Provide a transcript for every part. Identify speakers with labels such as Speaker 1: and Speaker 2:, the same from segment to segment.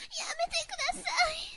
Speaker 1: やめてください。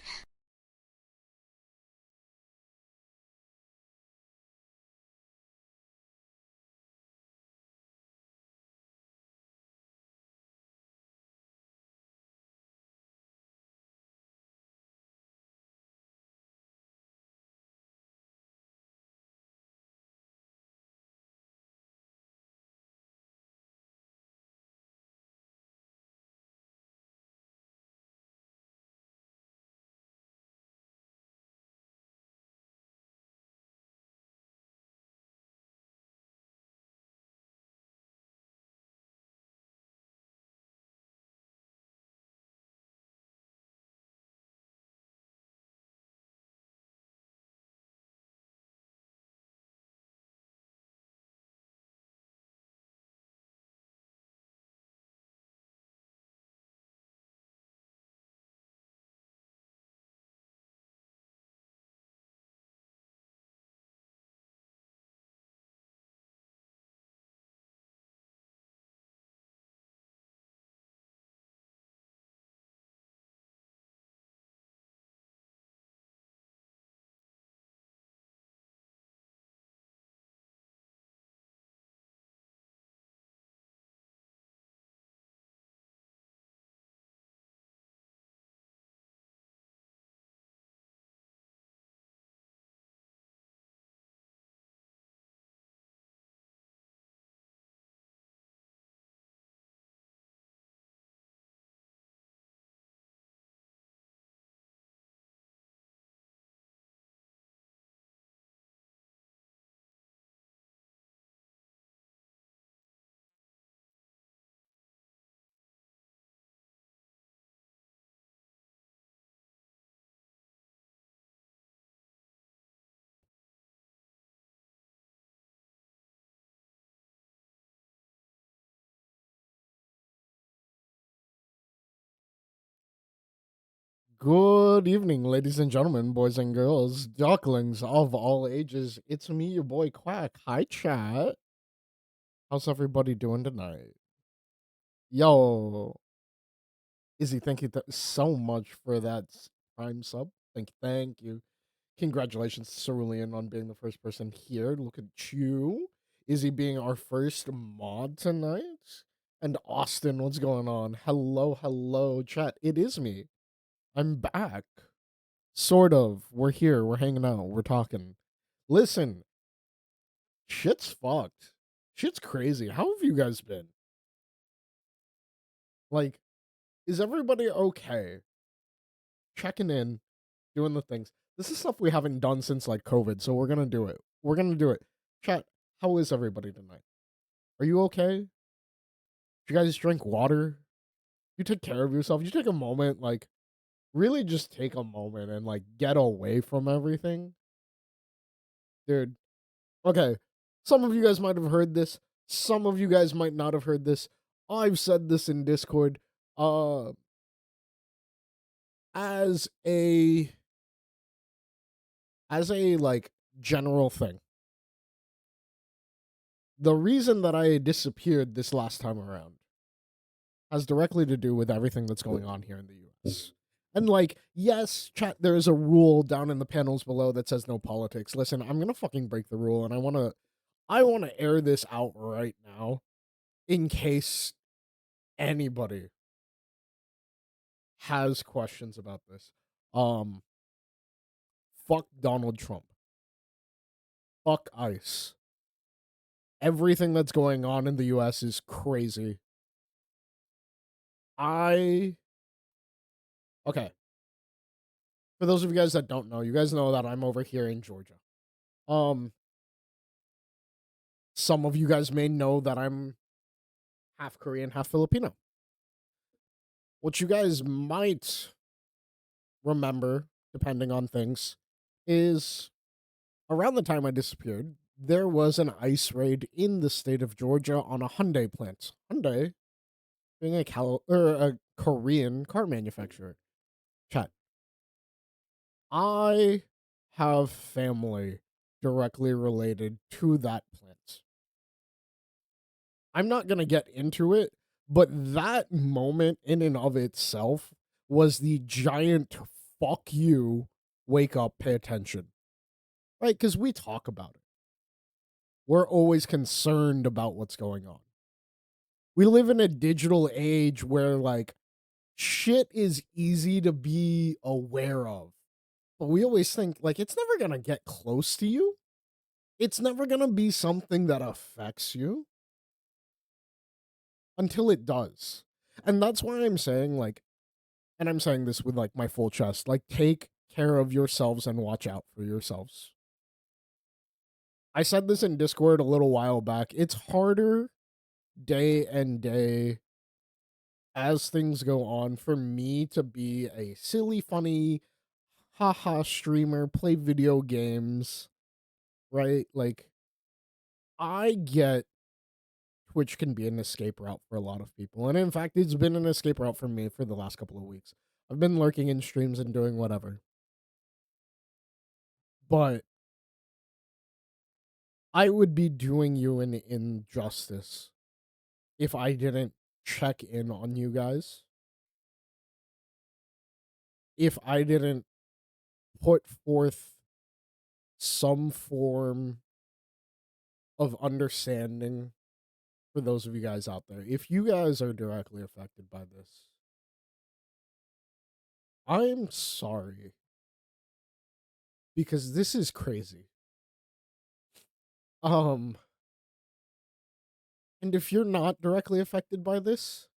Speaker 2: Good evening, ladies and gentlemen, boys and girls, ducklings of all ages. It's me, your boy Quack. Hi, chat. How's everybody doing tonight? Yo, Izzy, thank you so much for that prime sub. Thank you. Congratulations to Cerulean on being the first person here. Look at you. Izzy being our first mod tonight. And Austin, what's going on? Hello, chat. It is me. I'm back. Sort of. We're here. We're hanging out. We're talking. Listen, shit's fucked. Shit's crazy. How have you guys been? Like, is everybody okay? Checking in, doing the things. This is stuff we haven't done since like COVID, so we're gonna do it. We're gonna do it. Chat, how is everybody tonight? Are you okay? Do you guys drink water? You take care of yourself. You take a moment, like, really just take a moment and like get away from everything. Dude, okay, some of you guys might have heard this. Some of you guys might not have heard this. I've said this in Discord. Uh, as a like general thing, the reason that I disappeared this last time around has directly to do with everything that's going on here in the U.S. And like, yes, chat, there is a rule down in the panels below that says no politics. Listen, I'm gonna fucking break the rule, and I wanna air this out right now in case anybody has questions about this. Um, fuck Donald Trump. Fuck ICE. Everything that's going on in the US is crazy. I okay. For those of you guys that don't know, you guys know that I'm over here in Georgia. Um, some of you guys may know that I'm half Korean, half Filipino. What you guys might remember, depending on things, is around the time I disappeared, there was an ICE raid in the state of Georgia on a Hyundai plant. Hyundai being a Korean car manufacturer. Chat. I have family directly related to that plant. I'm not gonna get into it, but that moment in and of itself was the giant fuck you, wake up, pay attention. Right? Because we talk about it. We're always concerned about what's going on. We live in a digital age where like shit is easy to be aware of. But we always think like it's never going to get close to you. It's never going to be something that affects you until it does. And that's why I'm saying like, and I'm saying this with like my full chest, like take care of yourselves and watch out for yourselves. I said this in Discord a little while back. It's harder day and day as things go on for me to be a silly, funny, haha streamer, play video games, right? Like, I get Twitch can be an escape route for a lot of people. And in fact, it's been an escape route for me for the last couple of weeks. I've been lurking in streams and doing whatever. But I would be doing you an injustice if I didn't check in on you guys. If I didn't put forth some form of understanding for those of you guys out there. If you guys are directly affected by this, I'm sorry because this is crazy. Um and if you're not directly affected by this,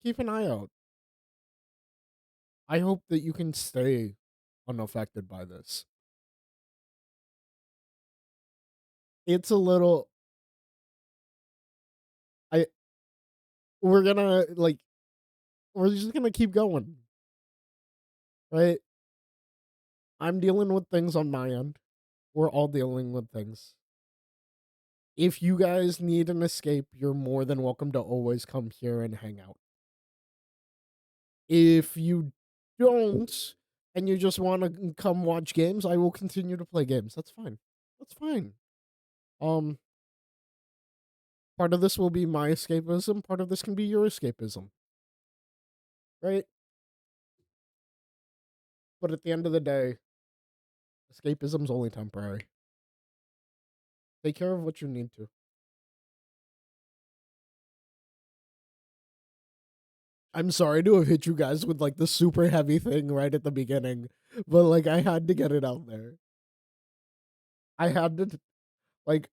Speaker 2: keep an eye out. I hope that you can stay unaffected by this. It's a little I we're gonna like we're just gonna keep going, right? I'm dealing with things on my end. We're all dealing with things. If you guys need an escape, you're more than welcome to always come here and hang out. If you don't and you just want to come watch games, I will continue to play games. That's fine. That's fine. Um Part of this will be my escapism, part of this can be your escapism. Right? But at the end of the day, escapism's only temporary. Take care of what you need to. I'm sorry to have hit you guys with like the super heavy thing right at the beginning, but like I had to get it out there. I had to like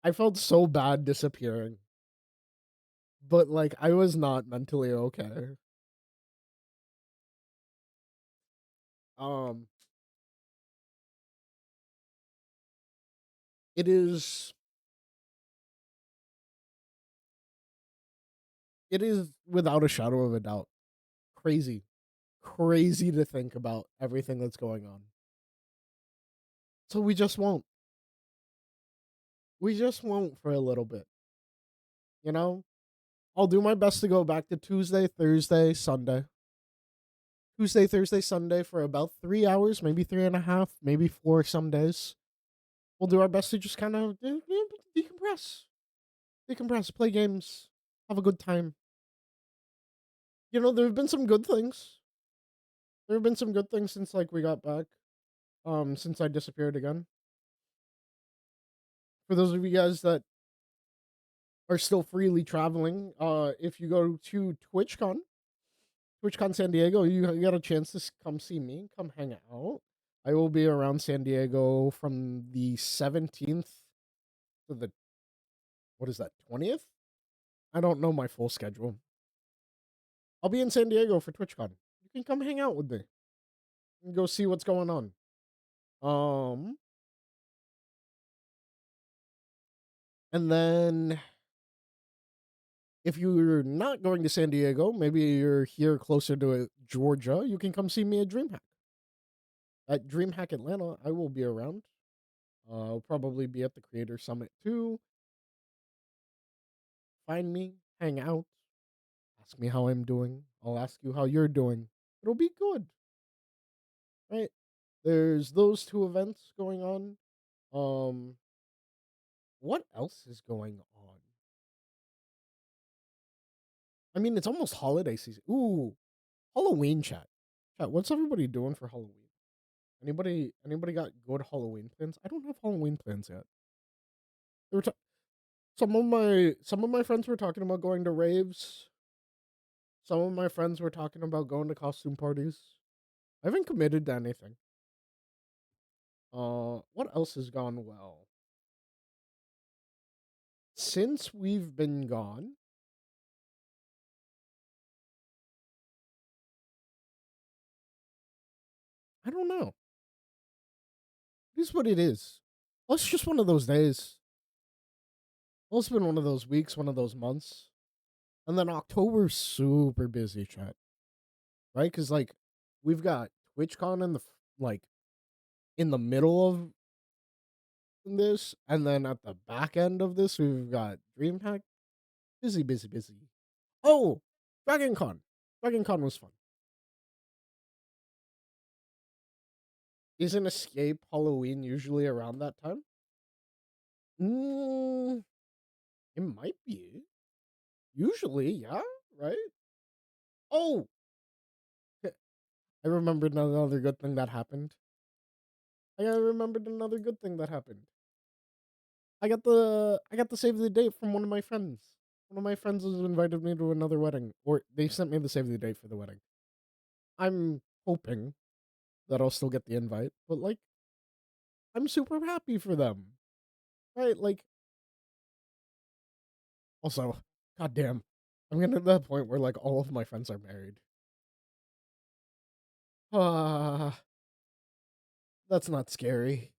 Speaker 2: I felt so bad disappearing, but like I was not mentally okay. Um it is it is without a shadow of a doubt crazy. Crazy to think about everything that's going on. So we just won't. We just won't for a little bit. You know? I'll do my best to go back to Tuesday, Thursday, Sunday. Tuesday, Thursday, Sunday for about 3 hours, maybe 3.5, maybe 4 some days. We'll do our best to just kind of decompress. Decompress, play games, have a good time. You know, there have been some good things. There have been some good things since like we got back. Since I disappeared again. For those of you guys that are still freely traveling, if you go to TwitchCon San Diego, you got a chance to come see me, come hang out. I will be around San Diego from the 17th to the what is that 20th? I don't know my full schedule. I'll be in San Diego for TwitchCon. You can come hang out with me and go see what's going on. Um, and then if you're not going to San Diego, maybe you're here closer to Georgia, you can come see me at DreamHack. At DreamHack Atlanta, I will be around. I'll probably be at the Creator Summit too. Find me, hang out, ask me how I'm doing. I'll ask you how you're doing. It'll be good, right? There's those two events going on. Um, what else is going on? I mean, it's almost holiday season. Ooh, Halloween chat. Chat, what's everybody doing for Halloween? Anybody got good Halloween plans? I don't have Halloween plans yet. They were some of my friends were talking about going to raves. Some of my friends were talking about going to costume parties. I haven't committed to anything. What else has gone well? Since we've been gone, I don't know. It is what it is. Well, it's just one of those days. Well, it's been one of those weeks, one of those months. And then October's super busy, chat. Right? Because, like, we've got TwitchCon like, in the middle of this. And then at the back end of this, we've got DreamHack. Busy, busy, busy. Oh, DragonCon. DragonCon was fun. Isn't Escape Halloween usually around that time? Mm, it might be. Usually, yeah, right? Oh, I remembered another good thing that happened. I remembered another good thing that happened. I got the save the date from one of my friends. One of my friends has invited me to another wedding, or they sent me the save the date for the wedding. I'm hoping that I'll still get the invite, but like, I'm super happy for them, right? Like, also, goddamn, I'm getting to that point where like all of my friends are married. Ah, that's not scary.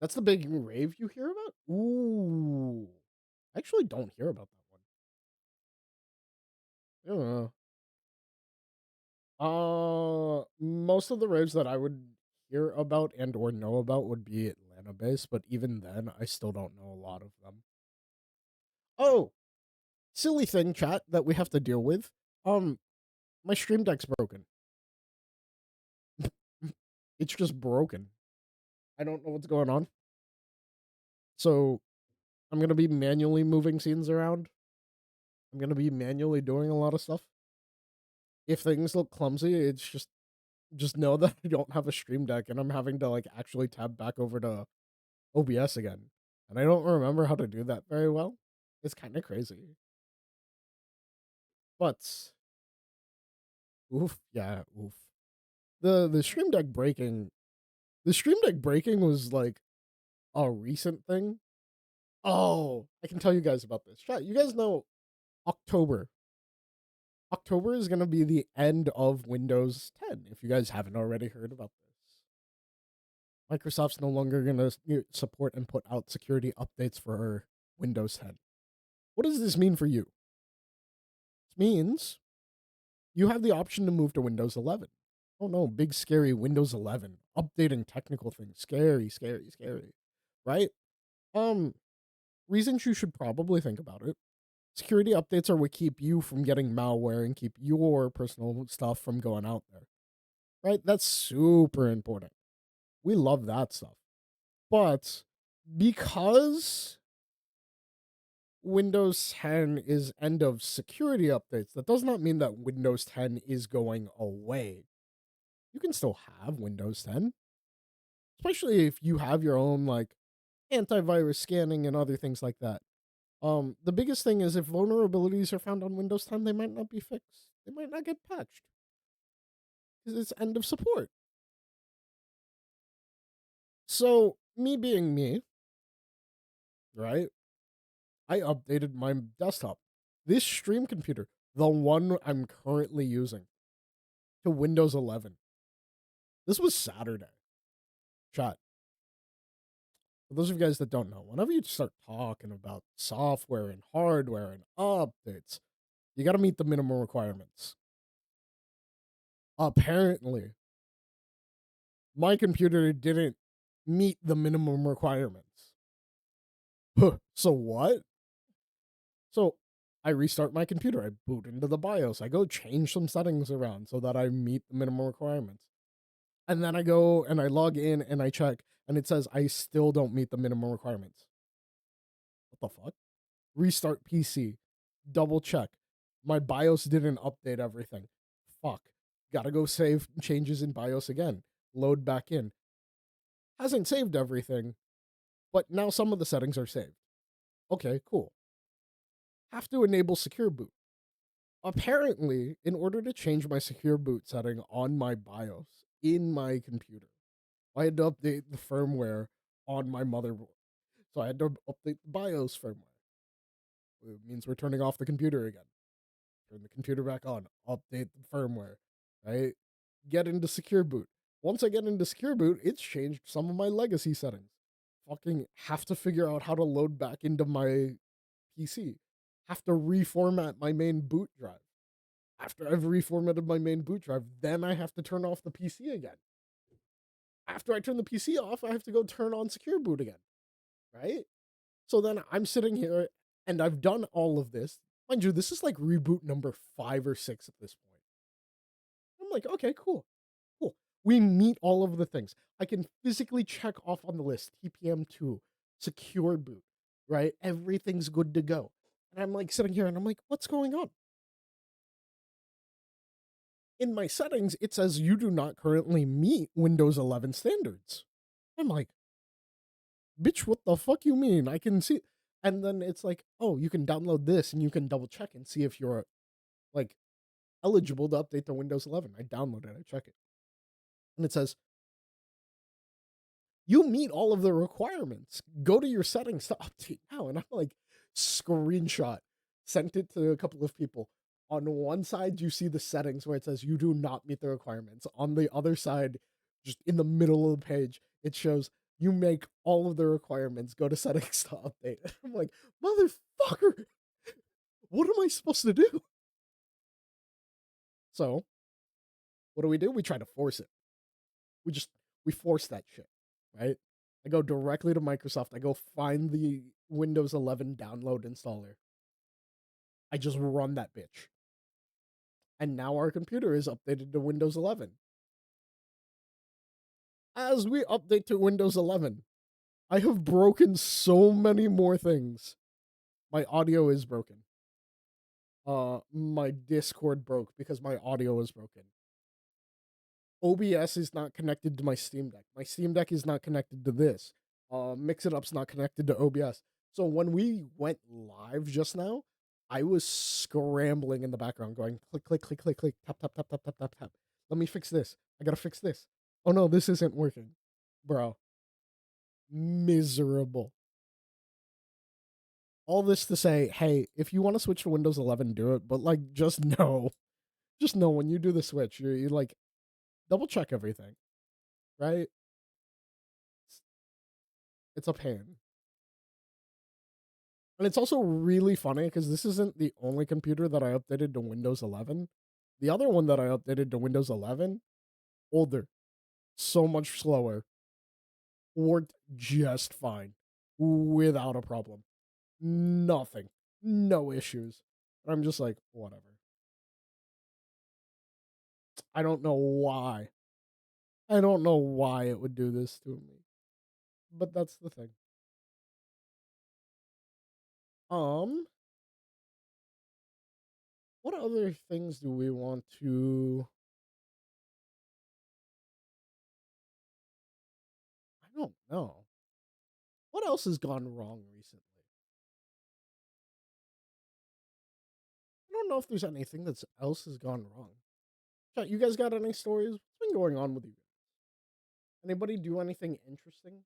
Speaker 2: That's the big rave you hear about? Ooh. I actually don't hear about that one. Yeah. Most of the raves that I would hear about and or know about would be Atlanta based, but even then, I still don't know a lot of them. Oh, silly thing, chat, that we have to deal with. My stream deck's broken. It's just broken. I don't know what's going on. So I'm gonna be manually moving scenes around. I'm gonna be manually doing a lot of stuff. If things look clumsy, it's just know that I don't have a stream deck and I'm having to like actually tab back over to OBS again. And I don't remember how to do that very well. It's kind of crazy. But oof, yeah, oof. The stream deck breaking, the stream deck breaking was like a recent thing. Oh, I can tell you guys about this. Chat, you guys know October. October is going to be the end of Windows 10 if you guys haven't already heard about this. Microsoft's no longer going to support and put out security updates for Windows 10. What does this mean for you? This means you have the option to move to Windows 11. Oh no, big scary Windows 11 updating technical things. Scary, scary, scary. Right? Um Reasons you should probably think about it. Security updates are what keep you from getting malware and keep your personal stuff from going out there. Right? That's super important. We love that stuff. But because Windows 10 is end of security updates, that does not mean that Windows 10 is going away. You can still have Windows 10, especially if you have your own like antivirus scanning and other things like that. The biggest thing is if vulnerabilities are found on Windows 10, they might not be fixed. They might not get patched because it's end of support. So, me being me, right? I updated my desktop. This stream computer, the one I'm currently using, to Windows 11. This was Saturday. Chat. For those of you guys that don't know, whenever you start talking about software and hardware and updates, you got to meet the minimum requirements. Apparently, my computer didn't meet the minimum requirements. So what? So I restart my computer. I boot into the BIOS. I go change some settings around so that I meet the minimum requirements. And then I go and I log in and I check, and it says I still don't meet the minimum requirements. What the fuck? Restart PC. Double check. My BIOS didn't update everything. Fuck. Gotta go save changes in BIOS again. Load back in. Hasn't saved everything, but now some of the settings are saved. Okay, cool. Have to enable secure boot. Apparently, in order to change my secure boot setting on my BIOS in my computer, I had to update the firmware on my motherboard. So I had to update the BIOS firmware. It means we're turning off the computer again. Turn the computer back on. Update the firmware. Right? Get into secure boot. Once I get into secure boot, it's changed some of my legacy settings. Fucking have to figure out how to load back into my PC. Have to reformat my main boot drive. After I've reformatted my main boot drive, then I have to turn off the PC again. After I turn the PC off, I have to go turn on secure boot again. Right? So then I'm sitting here and I've done all of this. Mind you, this is like reboot number 5 or 6 at this point. I'm like, okay, cool. Cool. We meet all of the things. I can physically check off on the list TPM2, secure boot, right? Everything's good to go. And I'm like sitting here and I'm like, what's going on? In my settings, it says you do not currently meet Windows 11 standards. I'm like, bitch, what the fuck you mean? I can see. And then it's like, oh, you can download this and you can double check and see if you're like eligible to update to Windows 11. I download it, I check it. And it says, you meet all of the requirements. Go to your settings to update now. And I'm like, screenshot, sent it to a couple of people. On one side, you see the settings where it says you do not meet the requirements. On the other side, just in the middle of the page, it shows you make all of the requirements. Go to settings to update. I'm like, motherfucker, what am I supposed to do? So, what do? We try to force it. We force that shit, right? I go directly to Microsoft. I go find the Windows 11 download installer. I just run that bitch. And now our computer is updated to Windows 11. As we update to Windows 11, I have broken so many more things. My audio is broken. My Discord broke because my audio is broken. OBS is not connected to my Steam Deck. My Steam Deck is not connected to this. Mix It Up's not connected to OBS. So when we went live just now, I was scrambling in the background, going click, click, click, click, click, tap, tap, tap, tap, tap, tap, tap. Let me fix this. I gotta fix this. Oh no, this isn't working. Bro. Miserable. All this to say, hey, if you want to switch to Windows 11, do it. But like, just know when you do the switch, you like double check everything, right? It's a pain. And it's also really funny because this isn't the only computer that I updated to Windows 11. The other one that I updated to Windows 11, older, so much slower, worked just fine without a problem. Nothing. No issues. And I'm just like, whatever. I don't know why. I don't know why it would do this to me. But that's the thing. Um, what other things do we want to I don't know. What else has gone wrong recently? I don't know if there's anything that's else has gone wrong. Chat, you guys got any stories? What's been going on with you? Anybody do anything interesting?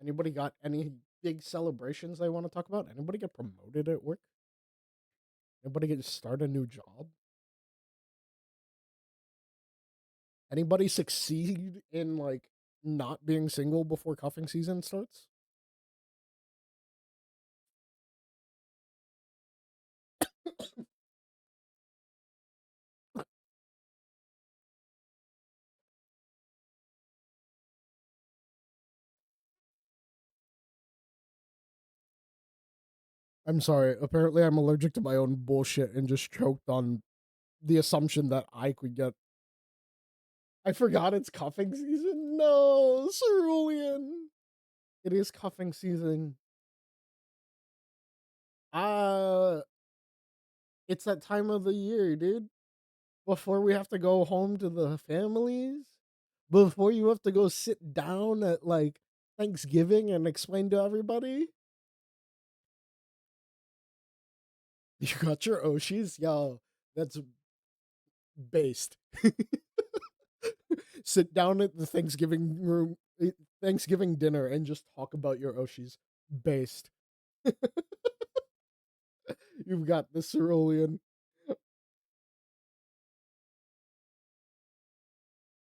Speaker 2: Anybody got any big celebrations they want to talk about? Anybody get promoted at work? Anybody get to start a new job? Anybody succeed in like not being single before cuffing season starts? I'm sorry. Apparently, I'm allergic to my own bullshit and just choked on the assumption that I could get. I forgot it's cuffing season. No, Cerulean. It is cuffing season. Uh, It's that time of the year, dude. Before we have to go home to the families, before you have to go sit down at like Thanksgiving and explain to everybody. You got your Oshis? Yo, that's based. Sit down at the Thanksgiving room, Thanksgiving dinner, and just talk about your Oshis. Based. You've got the cerulean.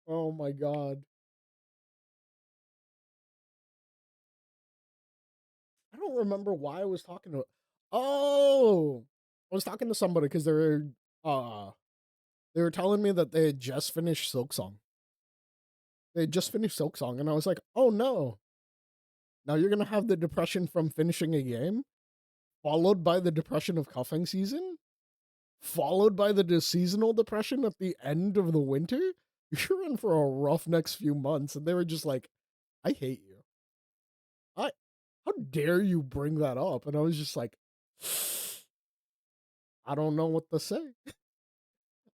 Speaker 2: Oh my god. I don't remember why I was talking to. Oh, I was talking to somebody because uh they were telling me that they had just finished Silk Song. They had just finished Silk Song, and I was like, oh no. Now you're gonna have the depression from finishing a game, followed by the depression of cuffing season, followed by the seasonal depression at the end of the winter. You're in for a rough next few months. And they were just like, I hate you. I How dare you bring that up? And I was just like, I don't know what to say.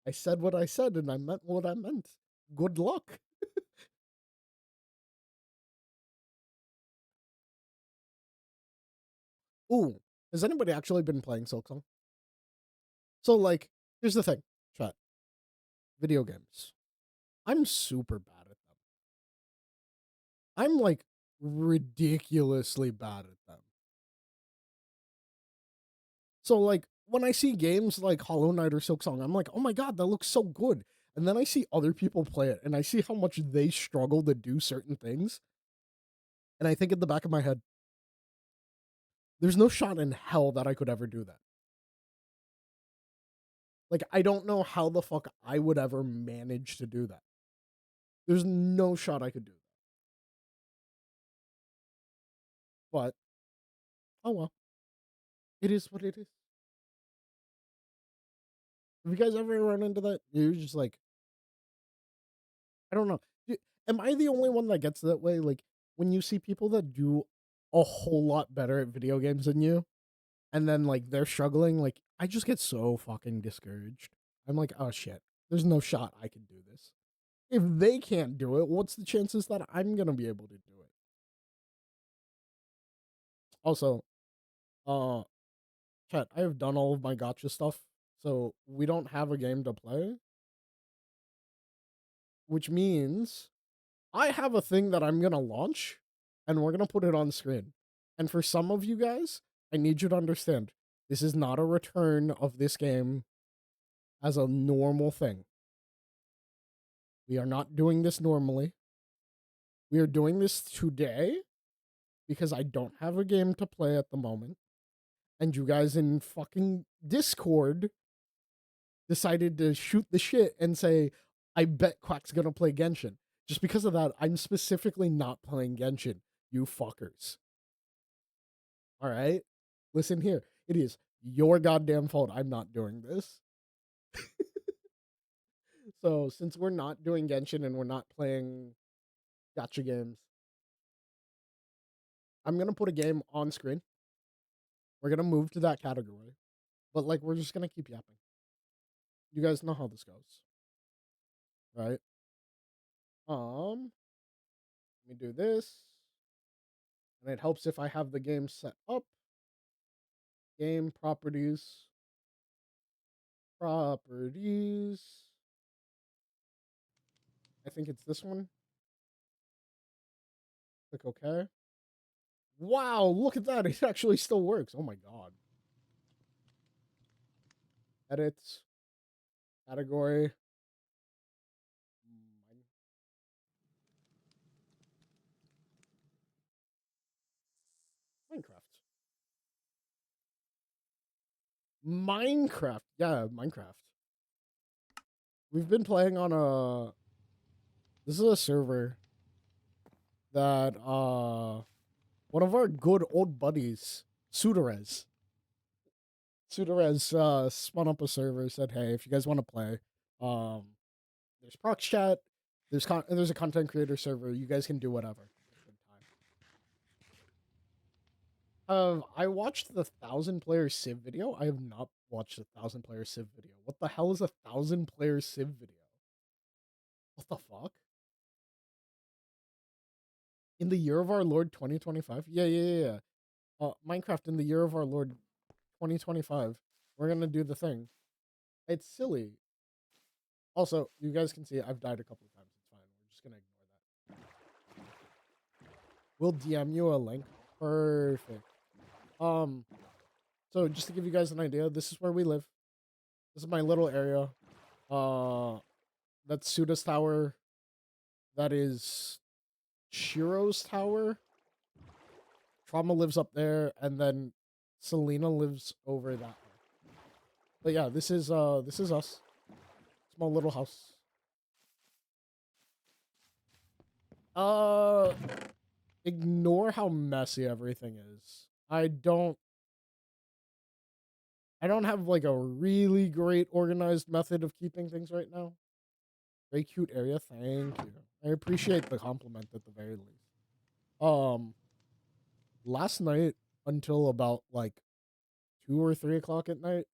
Speaker 2: I said what I said and I meant what I meant. Good luck. Ooh, has anybody actually been playing Silksong? So, like, here's the thing, chat. Video games. I'm super bad at them. I'm like ridiculously bad at them. So, like, when I see games like Hollow Knight or Silksong, I'm like, oh my god, that looks so good. And then I see other people play it and I see how much they struggle to do certain things. And I think in the back of my head, there's no shot in hell that I could ever do that. Like, I don't know how the fuck I would ever manage to do that. There's no shot I could do that. But, oh well. It is what it is. Have you guys ever run into that? You're just like, I don't know. Am I the only one that gets that way? Like, when you see people that do a whole lot better at video games than you, and then, like, they're struggling, like, I just get so fucking discouraged. I'm like, oh shit, there's no shot I can do this. If they can't do it, what's the chances that I'm gonna be able to do it? Also, uh, chat, I have done all of my gotcha stuff, so we don't have a game to play, which means I have a thing that I'm gonna launch, and we're gonna put it on screen. And for some of you guys, I need you to understand this is not a return of this game as a normal thing. We are not doing this normally. We are doing this today because I don't have a game to play at the moment. And you guys in fucking Discord decided to shoot the shit and say, I bet Quack's gonna play Genshin. Just because of that, I'm specifically not playing Genshin, you fuckers. All right? Listen here. It is your goddamn fault I'm not doing this. So, since we're not doing Genshin and we're not playing gotcha games, I'm going to put a game on screen. We're going to move to that category. But, like, we're just going to keep yapping. You guys know how this goes. Right? Let me do this. And it helps if I have the game set up. Game properties. Properties. I think it's this one. Click OK. Wow, look at that. It actually still works. Oh my god. Edits. Category. Minecraft. Minecraft. Yeah, Minecraft. We've been playing on a. This is a server that one of our good old buddies, Sudarez. Sudarez spun up a server, said, "Hey, if you guys want to play, um, there's prox chat, there's a content creator server. You guys can do whatever." I watched the 1,000 player Civ video. I have not watched a 1,000-player Civ video. What the hell is a 1,000-player Civ video? What the fuck? In the year of our Lord 2025? Yeah. Minecraft in the year of our Lord 2025. We're gonna do the thing. It's silly. Also, you guys can see I've died a couple of times. It's fine. We're just gonna ignore that. We'll DM you a link. Perfect. So just to give you guys an idea, this is where we live. This is my little area. That's Suda's tower. That is Shiro's tower. Trauma lives up there, and then Selena lives over that way. But yeah, this is us. Small little house. Ignore how messy everything is. I don't have like a really great organized method of keeping things right now. Very cute area. Thank you. I appreciate the compliment at the very least. Last night until about like 2 or 3 o'clock at night,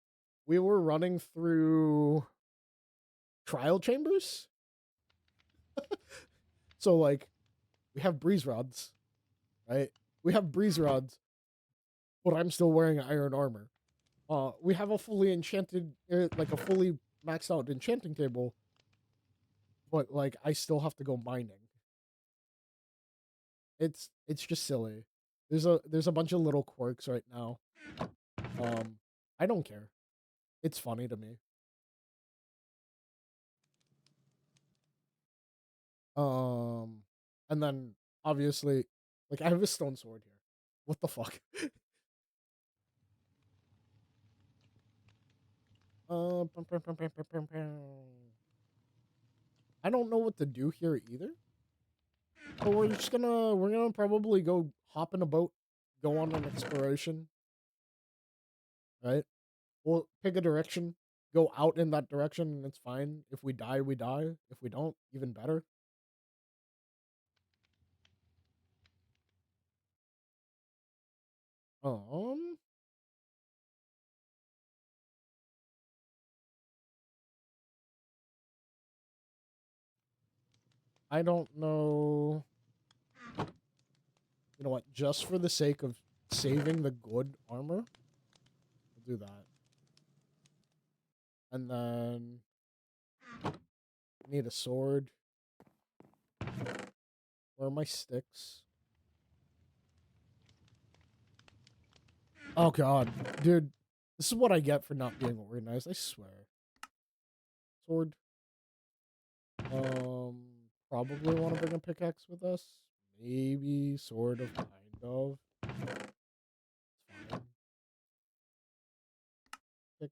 Speaker 2: we were running through trial chambers. So like we have breeze rods, right? We have breeze rods, but I'm still wearing iron armor. We have a fully enchanted, like a fully maxed out enchanting table, but like I still have to go mining. It's just silly. There's a bunch of little quirks right now. I don't care. It's funny to me. And then obviously, like I have a stone sword here. What the fuck? I don't know what to do here either. But we're gonna probably go hop in a boat, go on an exploration, right? We'll pick a direction, go out in that direction, and it's fine. If we die, we die. If we don't, even better. Um, I don't know. You know what? Just for the sake of saving the good armor, we'll do that. And then need a sword. Where are my sticks? Oh god, dude, this is what I get for not being organized. I swear. Sword. Probably want to bring a pickaxe with us. Maybe, sort of, kind of. It's fine. Pick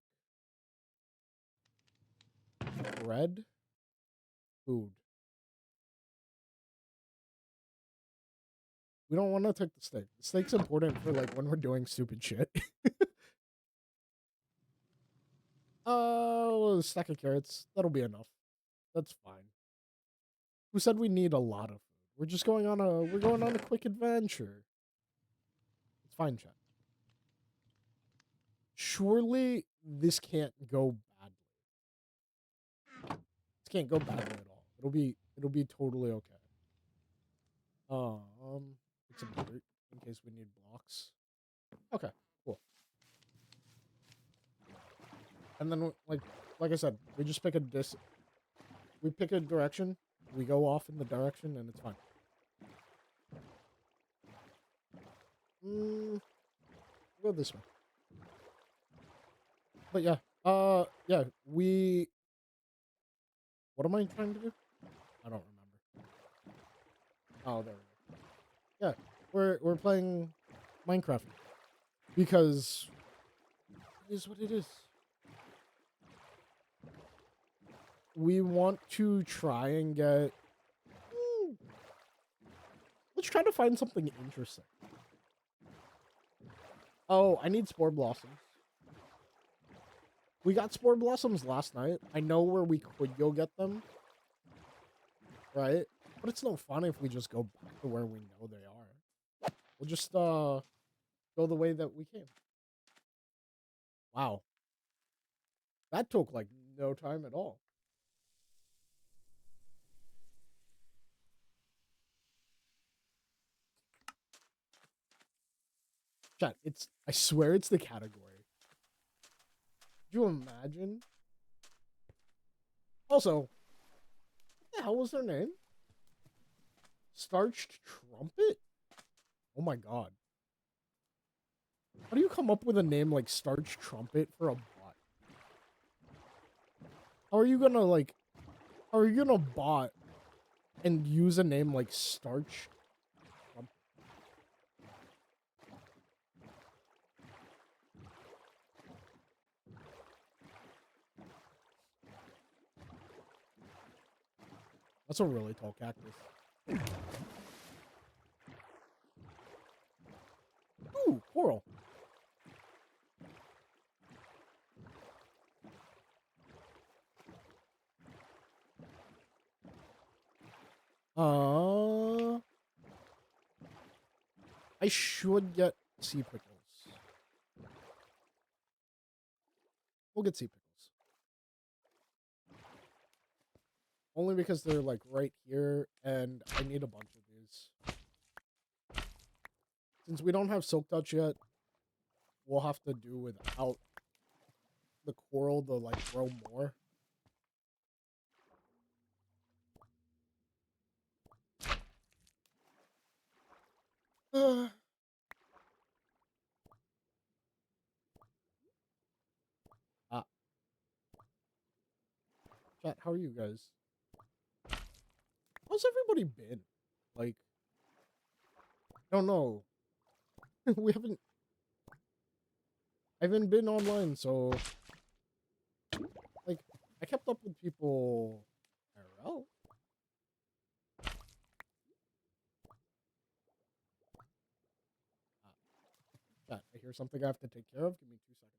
Speaker 2: bread. Food. We don't want to take the steak. The steak's important for like when we're doing stupid shit. A stack of carrots. That'll be enough. That's fine. Who said we need a lot of food? We're going on a quick adventure. It's fine, chat. Surely this can't go badly. This can't go badly at all. It'll be totally okay. Get some dirt in case we need blocks. Okay, cool. And then like I said, we just pick we pick a direction, we go off in the direction, and it's fine. We'll go this way. But yeah, yeah, what am I trying to do? I don't remember. Oh, there we go. Yeah, we're playing Minecraft because it is what it is. We want to try and get. Let's try to find something interesting. Oh, I need spore blossoms. We got spore blossoms last night. I know where we could go get them. Right? But it's no fun if we just go back to where we know they are. We'll just go the way that we came. Wow. That took like no time at all. Chat, I swear it's the category. Could you imagine? Also, what the hell was their name? Starched Trumpet? Oh my god. How do you come up with a name like Starched Trumpet for a bot? How are you gonna bot and use a name like Starched Trumpet? That's a really tall cactus. Ooh, coral. I should get sea pickles. We'll get sea pickles. Only because they're like right here and I need a bunch of these. Since we don't have silk touch yet, we'll have to do without the coral to like grow more. Ah, chat, how are you guys? How's everybody been? Like, I don't know. we haven't. I haven't been online, so like, I kept up with people IRL. Chat, I hear something I have to take care of. Give me 2 seconds.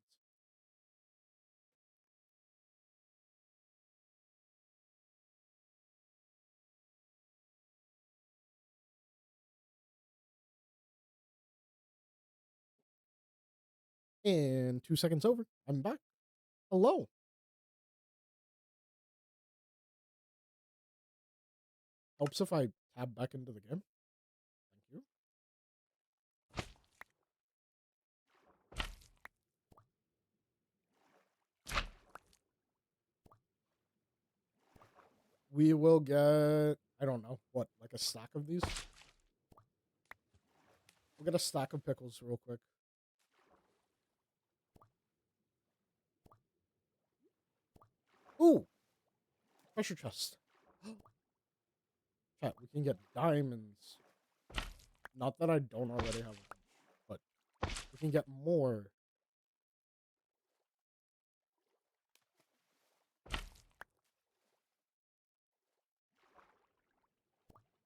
Speaker 2: And 2 seconds over. I'm back. Hello. Helps if I tab back into the game. Thank you. We will get, I don't know, what, like a stack of these? We'll get a stack of pickles real quick. Ooh! Treasure chest. Chat, we can get diamonds. Not that I don't already have a bunch, but we can get more.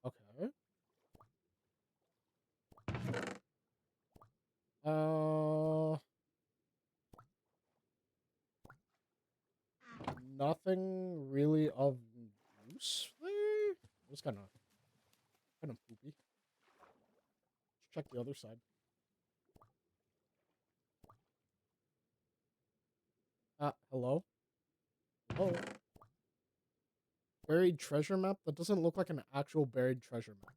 Speaker 2: Okay. Nothing really of use there. It was kind of poopy. Let's check the other side. Hello? Hello? Buried treasure map? That doesn't look like an actual buried treasure map.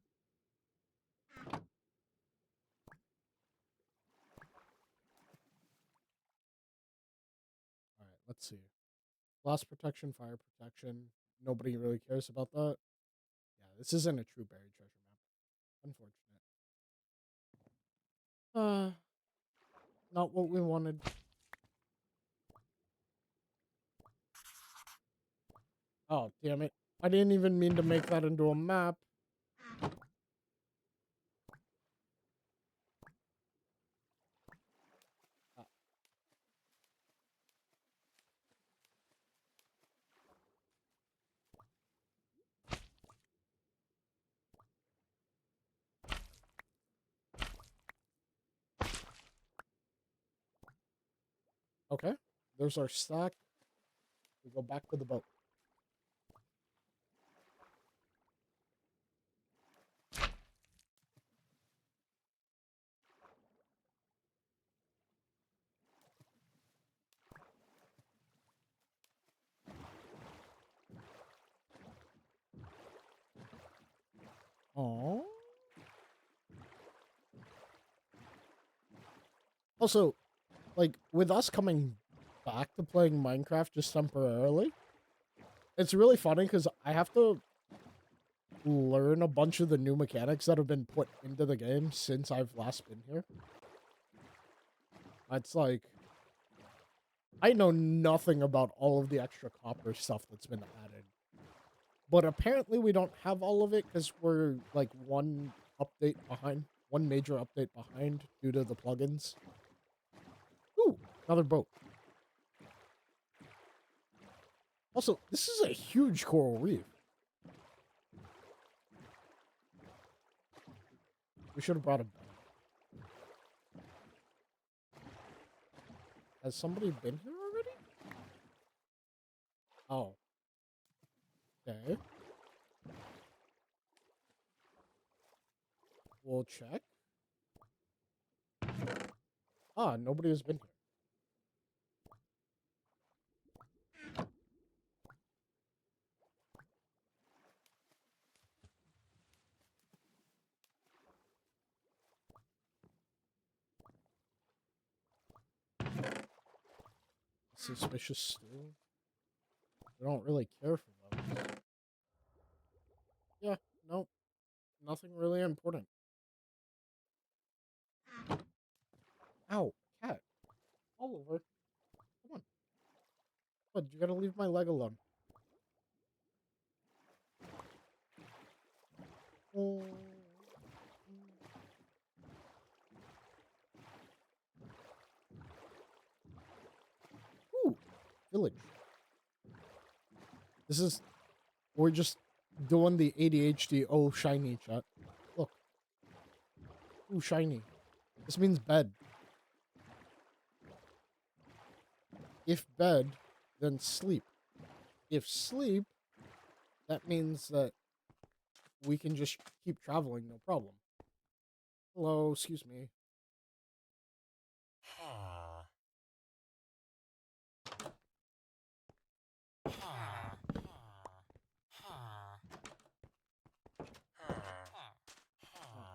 Speaker 2: Alright, let's see. Blast protection, fire protection. Nobody really cares about that. Yeah, this isn't a true buried treasure map. Unfortunate. Not what we wanted. Oh, damn it. I didn't even mean to make that into a map. Ah, okay. There's our stack. We go back to the boat. Oh. Also, like, with us coming back to playing Minecraft just temporarily, it's really funny because I have to learn a bunch of the new mechanics that have been put into the game since I've last been here. It's like, I know nothing about all of the extra copper stuff that's been added. But apparently we don't have all of it because we're like one update behind, one major update behind due to the plugins. Ooh, another boat. Also, this is a huge coral reef. We should have brought a bed. Has somebody been here already? Oh. Okay. We'll check. Ah, nobody has been here. Suspicious stew. I don't really care for those. Yeah, nope. Nothing really important. Ow, cat. Oliver. Come on. Bud, you gotta leave my leg alone. Oh. Ooh, village. This is, we're just doing the ADHD, oh, shiny chat. Look. Ooh, shiny. This means bed. If bed, then sleep. If sleep, that means that we can just keep traveling, no problem. Hello, excuse me.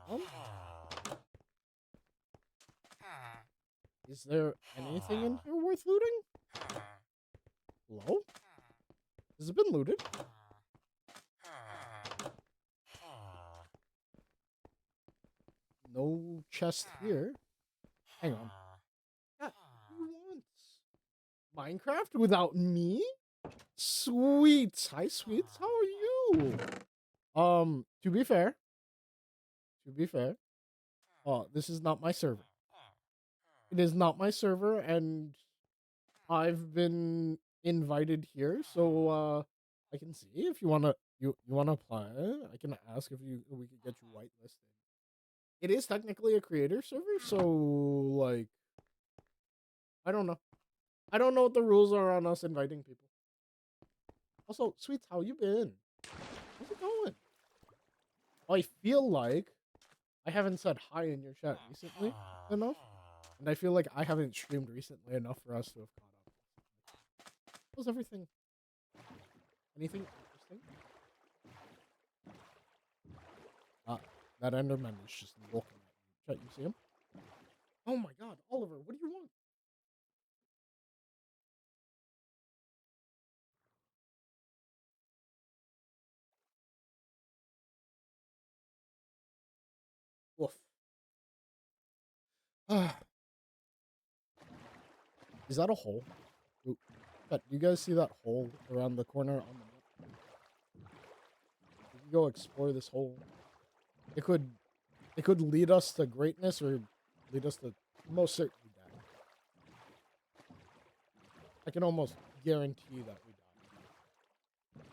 Speaker 2: Um, is there anything in here worth looting? Hello? Has it been looted? No chest here. Hang on. What do you want? Minecraft without me? Sweet. Hi, Sweets. How are you? To be fair, this is not my server. It is not my server, and I've been invited here, so I can see if you wanna you wanna apply. I can ask if we could get you whitelisted. It is technically a creator server, so like I don't know. I don't know what the rules are on us inviting people. Also, Sweets, how you been? How's it going? I feel like I haven't said hi in your chat recently enough, and I feel like I haven't streamed recently enough for us to have caught up. How's everything? Anything interesting? That Enderman is just looking at you. Chat, you see him? Oh my god, Oliver, what do you want? Woof. Is that a hole? Ooh. Chat, do you guys see that hole around the corner on the map? We can go explore this hole. It could lead us to greatness or lead us to most certainly death. I can almost guarantee that we die.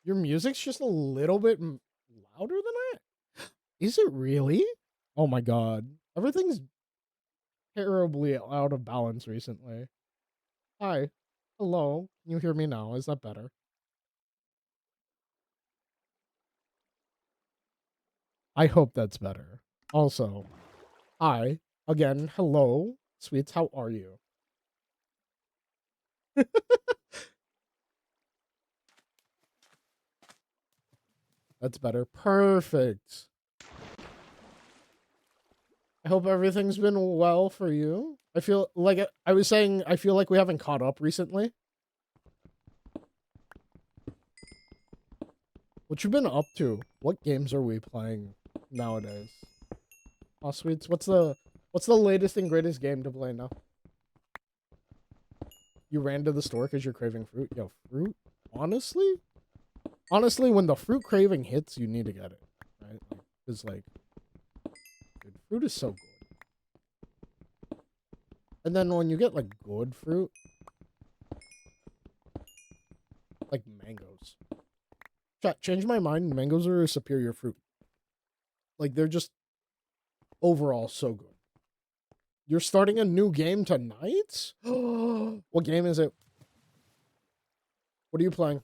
Speaker 2: Your music's just a little bit louder than I. Is it really? Oh my god. Everything's terribly out of balance recently. Hi. Hello. Can you hear me now? Is that better? I hope that's better. Also, hi. Again, hello. Sweets, how are you? That's better. Perfect. I hope everything's been well for you. I feel like I was saying, I feel like we haven't caught up recently. What you been up to? What games are we playing nowadays? Aw, sweets. What's the latest and greatest game to play now? You ran to the store because you're craving fruit? Yo, fruit? Honestly? Honestly, when the fruit craving hits, you need to get it. Right? Because, like, dude, fruit is so good. And then when you get, like, good fruit, like mangoes. Chat, change my mind. Mangoes are a superior fruit. Like, they're just overall so good. You're starting a new game tonight? What game is it? What are you playing?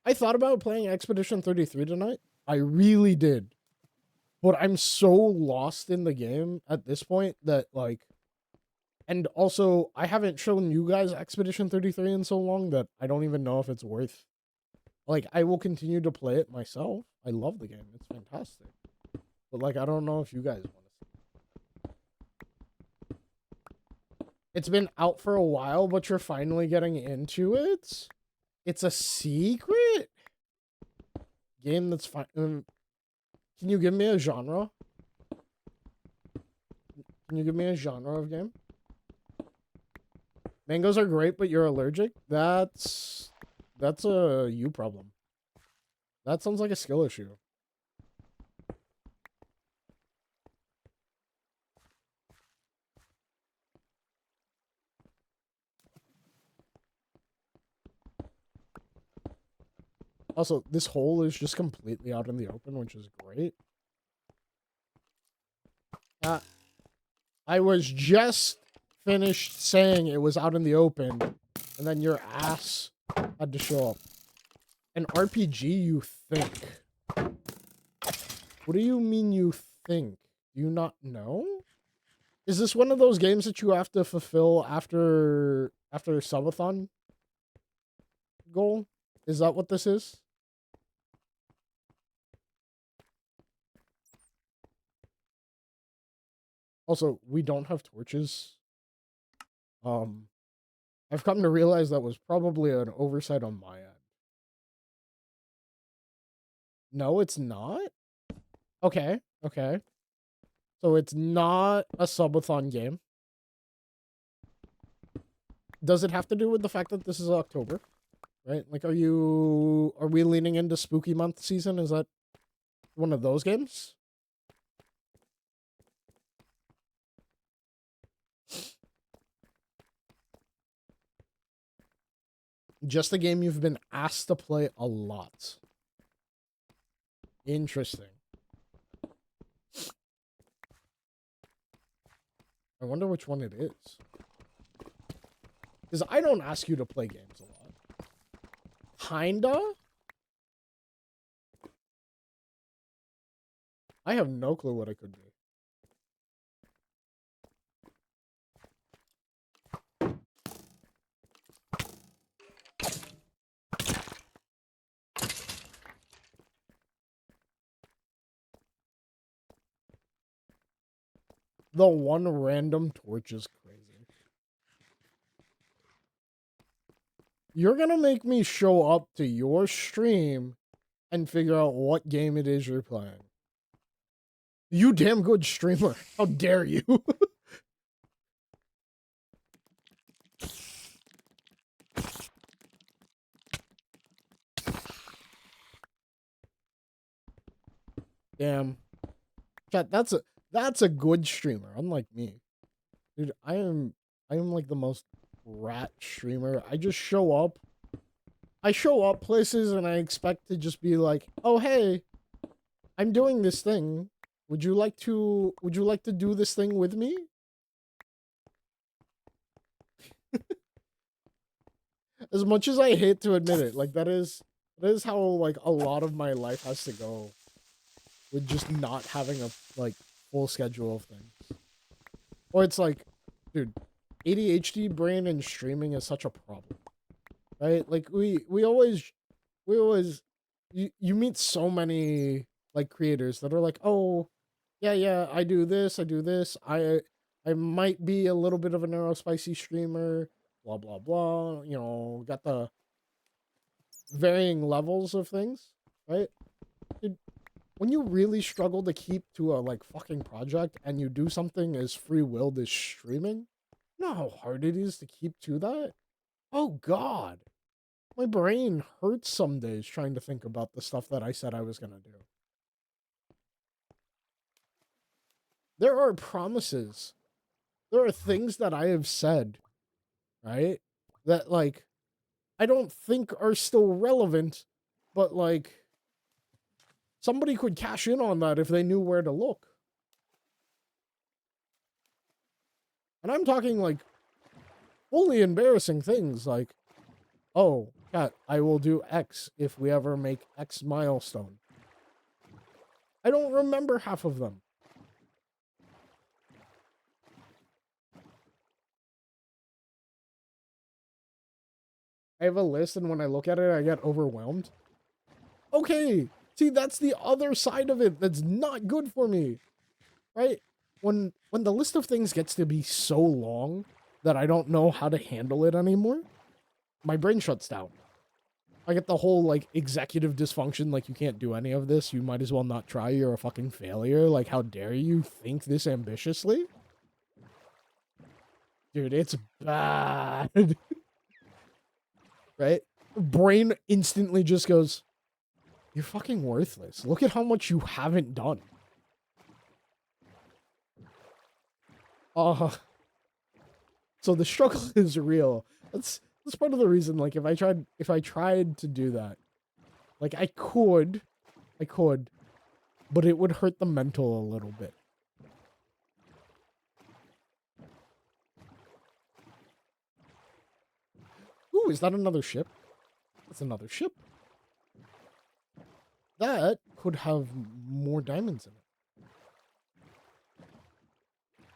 Speaker 2: I thought about playing Expedition 33 tonight. I really did. But I'm so lost in the game at this point that, like... And also, I haven't shown you guys Expedition 33 in so long that I don't even know if it's worth... Like, I will continue to play it myself. I love the game. It's fantastic. But, like, I don't know if you guys want to see. It's been out for a while, but you're finally getting into it? It's a secret? Game that's fine. Can you give me a genre? Can you give me a genre of game? Mangoes are great, but you're allergic? That's a you problem. That sounds like a skill issue. Also, this hole is just completely out in the open, which is great. I was just finished saying it was out in the open, and then your ass had to show up. An RPG, you think? What do you mean you think? Do you not know? Is this one of those games that you have to fulfill after subathon goal? Is that what this is? Also, we don't have torches. I've come to realize that was probably an oversight on my end. No, it's not? Okay, okay. So it's not a subathon game. Does it have to do with the fact that this is October? Right? Like, are we leaning into spooky month season? Is that one of those games? Just a game you've been asked to play a lot. Interesting. I wonder which one it is. Because I don't ask you to play games a lot. Kinda? I have no clue what it could be. The one random torch is crazy. You're gonna make me show up to your stream and figure out what game it is you're playing. You damn good streamer. How dare you? Damn. Chat, that's a good streamer, unlike me. Dude, I am like the most rat streamer. I just show up. I show up places and I expect to just be like, "Oh, hey, I'm doing this thing. Would you like to do this thing with me?" As much as I hate to admit it, like that is how like a lot of my life has to go with just not having a like full schedule of things. Or it's like Dude, ADHD brain and streaming is such a problem, right? Like we always you meet so many like creators that are like, oh yeah, I do this, I might be a little bit of a neurospicy streamer, blah blah blah. You know, got the varying levels of things, right? Dude, when you really struggle to keep to a like fucking project and you do something as free willed as streaming, you know how hard it is to keep to that? Oh god. My brain hurts some days trying to think about the stuff that I said I was gonna do. There are promises. There are things that I have said, right? That like I don't think are still relevant, but like somebody could cash in on that if they knew where to look. And I'm talking like fully embarrassing things like, oh, cat, I will do X if we ever make X milestone. I don't remember half of them. I have a list, and when I look at it, I get overwhelmed. Okay, see, that's the other side of it that's not good for me, right? When the list of things gets to be so long that I don't know how to handle it anymore, my brain shuts down. I get the whole like executive dysfunction, like you can't do any of this, you might as well not try, you're a fucking failure, like how dare you think this ambitiously? Dude, it's bad. Right? Brain instantly just goes, you're fucking worthless. Look at how much you haven't done. So the struggle is real. That's part of the reason, like if I tried to do that, like I could, but it would hurt the mental a little bit. Ooh, is that another ship? That's another ship. That could have more diamonds in it.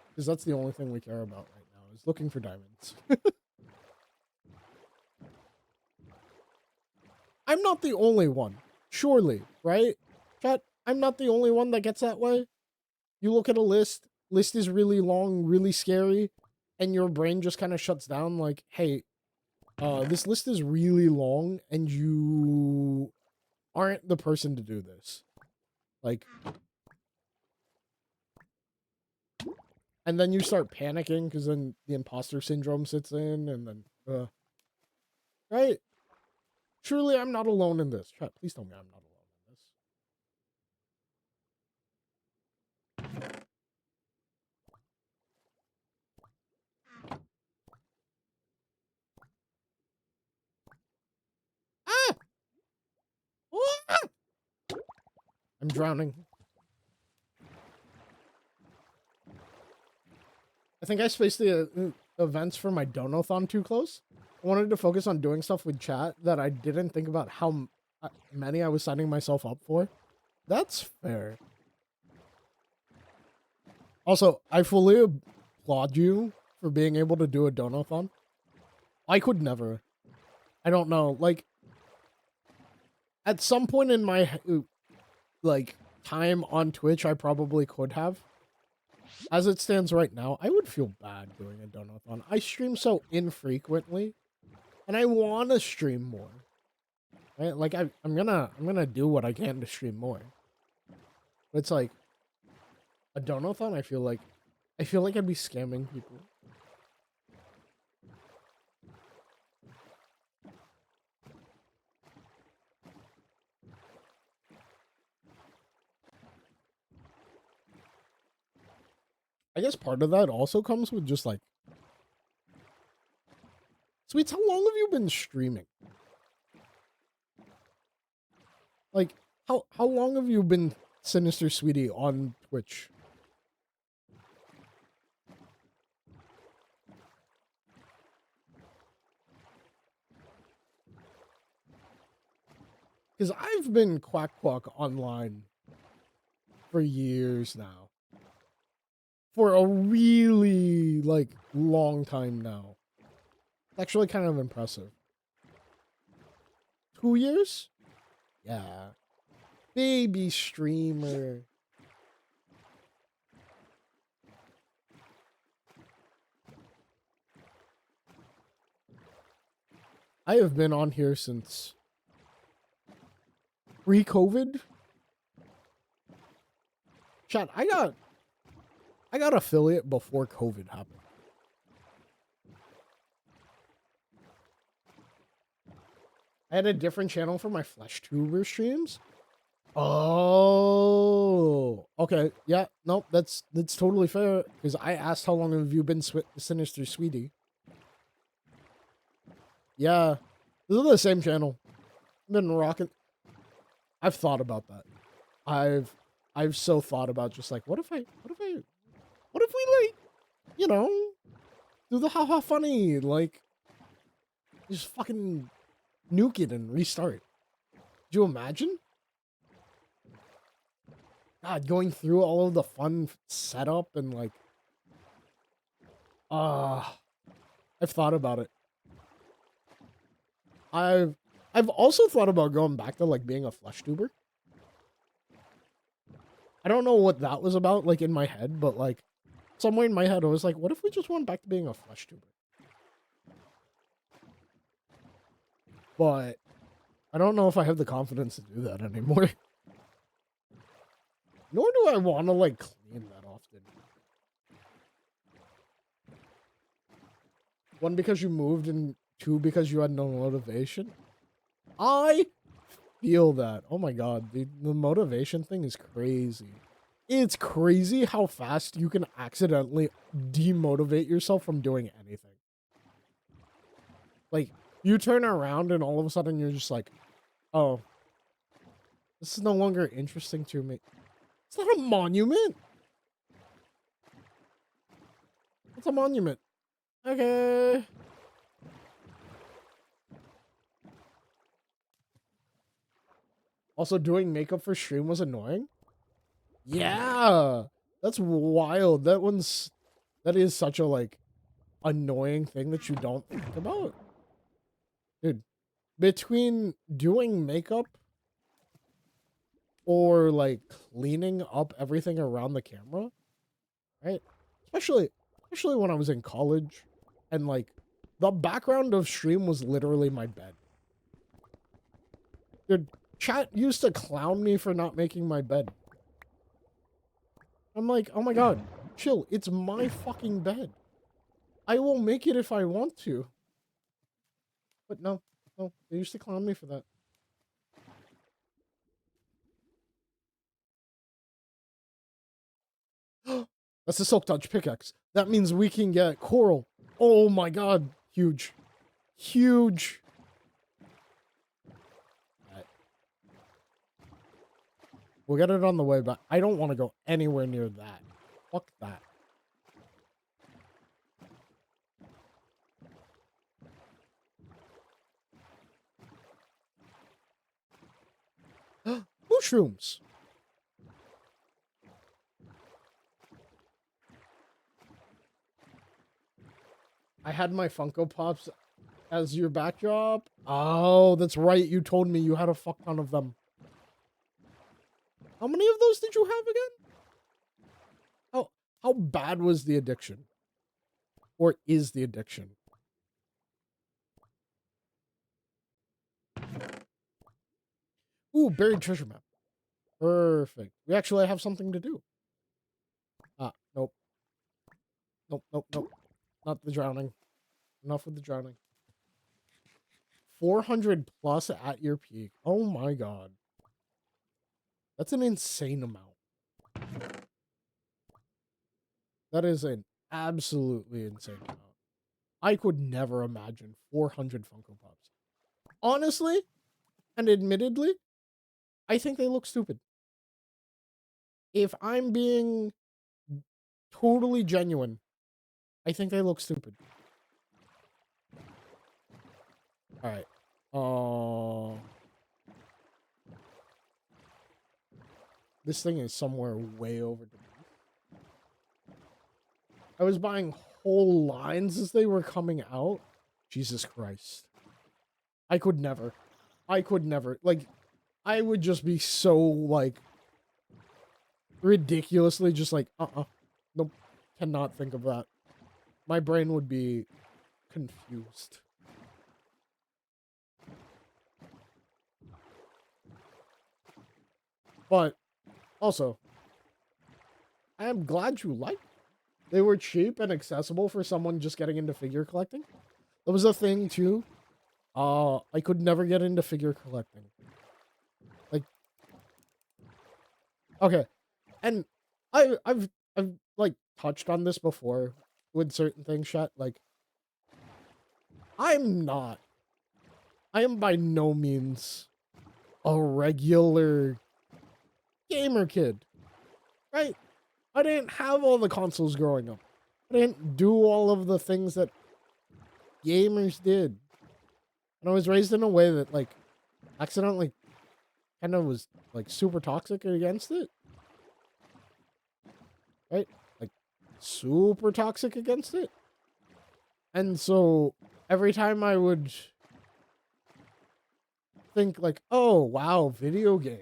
Speaker 2: Because that's the only thing we care about right now, is looking for diamonds. I'm not the only one, surely, right? Chat, I'm not the only one that gets that way. You look at a list is really long, really scary, and your brain just kind of shuts down like, hey, this list is really long and you aren't the person to do this. Like, and then you start panicking because then the imposter syndrome sits in and then, right? Surely I'm not alone in this. Chat, please tell me I'm not alone in this. Ah! Ah! I'm drowning. I think I spaced the events for my Donathon too close. I wanted to focus on doing stuff with chat that I didn't think about how many I was signing myself up for. That's fair. Also, I fully applaud you for being able to do a Donathon. I could never. I don't know. Like, at some point in my like time on Twitch, I probably could have. As it stands right now, I would feel bad doing a Donathon. I stream so infrequently, and I want to stream more. Right? Like I'm gonna do what I can to stream more. But it's like a Donathon. I feel like I'd be scamming people. I guess part of that also comes with just like, Sweets, how long have you been streaming? Like, how long have you been Sinister Sweetie on Twitch? Because I've been QuacKwak online for years now. for a really, like, long time now. It's actually kind of impressive. 2 years? Yeah. Baby streamer. I have been on here since pre-COVID. Chat, I got affiliate before COVID happened. I had a different channel for my FleshTuber streams. Oh, okay. Yeah, no, that's totally fair. Because I asked how long have you been Sinister Sweetie? Yeah, this is the same channel. I've been rocking. I've thought about that. I've so thought about just like, what if we like, you know, do the haha funny, like, just fucking nuke it and restart. Could you imagine? God, going through all of the fun setup and like, I've thought about it. I've also thought about going back to like being a FleshTuber. I don't know what that was about, like in my head, but like somewhere in my head, I was like, what if we just went back to being a FleshTuber? But I don't know if I have the confidence to do that anymore. Nor do I want to like clean that often. One, because you moved, and two, because you had no motivation. I feel that. Oh my god, the motivation thing is crazy. It's crazy how fast you can accidentally demotivate yourself from doing anything. Like, you turn around and all of a sudden you're just like, oh, this is no longer interesting to me. It's not a monument. It's a monument. Okay. Also, doing makeup for stream was annoying. Yeah, that's wild. That is such a like annoying thing that you don't think about. Dude, between doing makeup or like cleaning up everything around the camera, right? Especially when I was in college and like the background of stream was literally my bed. Dude, chat used to clown me for not making my bed. I'm like, oh my god, chill. It's my fucking bed. I will make it if I want to. But no, they used to clown me for that. That's a Silk Touch pickaxe. That means we can get coral. Oh my god, huge. Huge. Right. We'll get it on the way, but I don't want to go anywhere near that. Fuck that. Mushrooms. I had my Funko Pops as your backdrop. Oh, that's right. You told me you had a fuck ton of them. How many of those did you have again? How bad was the addiction? Or is the addiction? Ooh, buried treasure map. Perfect. We actually have something to do. Nope. Nope. Not the drowning. Enough with the drowning. 400 plus at your peak. Oh my god. That's an insane amount. That is an absolutely insane amount. I could never imagine 400 Funko Pops. Honestly, and admittedly, I think they look stupid. If I'm being totally genuine, I think they look stupid. All right. This thing is somewhere way over. I was buying whole lines as they were coming out. Jesus Christ. I could never. I could never. Like, I would just be so, like, ridiculously just like, nope, cannot think of that. My brain would be confused. But, also, I am glad you liked them. They were cheap and accessible for someone just getting into figure collecting. That was a thing, too. I could never get into figure collecting. Like, okay, and I've like touched on this before with certain things, chat. Like, I am by no means a regular gamer kid, right? I didn't have all the consoles growing up. I didn't do all of the things that gamers did. And I was raised in a way that, like, accidentally kind of was, like, super toxic against it. Right? Like, super toxic against it. And so, every time I would think, like, oh, wow, video games.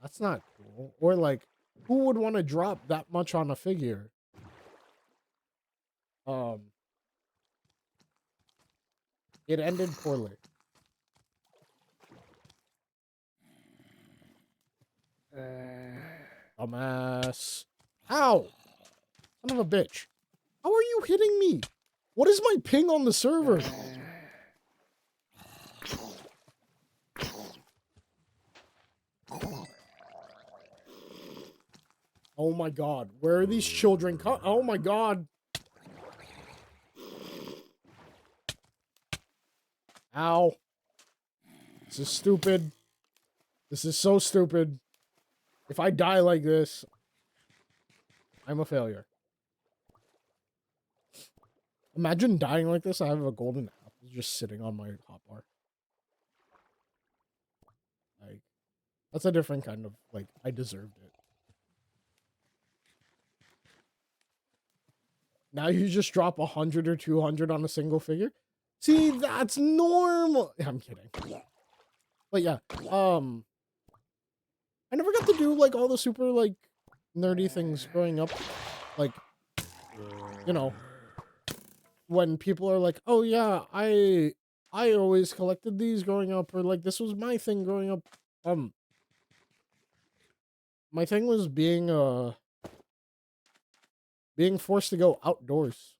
Speaker 2: That's not cool. Or, like, who would want to drop that much on a figure? It ended poorly. Dumbass. Ow! Son of a bitch. How are you hitting me? What is my ping on the server? Oh my god. Where are these children? Oh my god. Ow. This is stupid. This is so stupid. If I die like this, I'm a failure. Imagine dying like this. I have a golden apple just sitting on my hotbar. Like, that's a different kind of, like, I deserved it. Now you just drop 100 or 200 on a single figure. See, that's normal. I'm kidding. But yeah, I never got to do, like, all the super, like, nerdy things growing up. Like, you know, when people are like, oh yeah, I always collected these growing up, or like this was my thing growing up. My thing was being forced to go outdoors.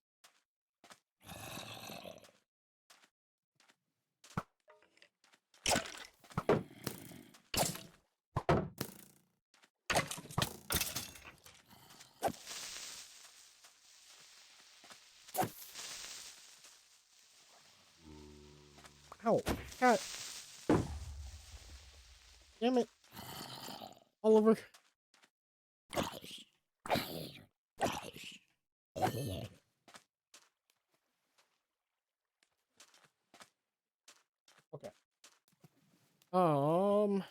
Speaker 2: Ow, cat. Damn it. Oliver. Okay. Oh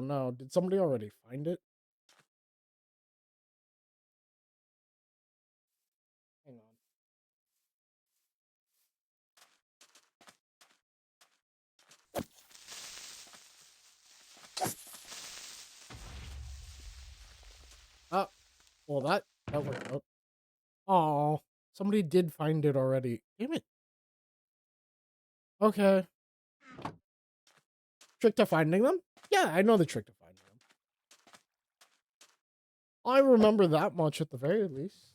Speaker 2: no, did somebody already find it? Hang on. Ah, well that worked out. Oh, somebody did find it already. Damn it. Okay. Trick to finding them? Yeah, I know the trick to finding them. I remember that much at the very least.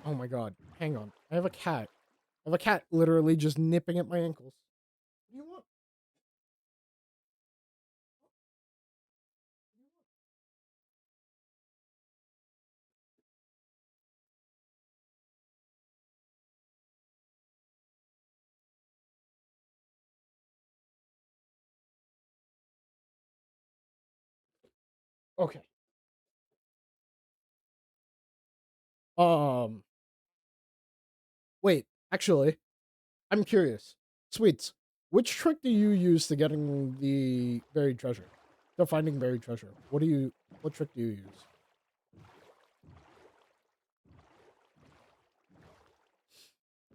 Speaker 2: Oh my god. Hang on. I have a cat. I have a cat literally just nipping at my ankles. What do you want? Okay. Um, wait, actually, I'm curious. Sweets. Which trick do you use to getting the buried treasure? To finding buried treasure? What trick do you use?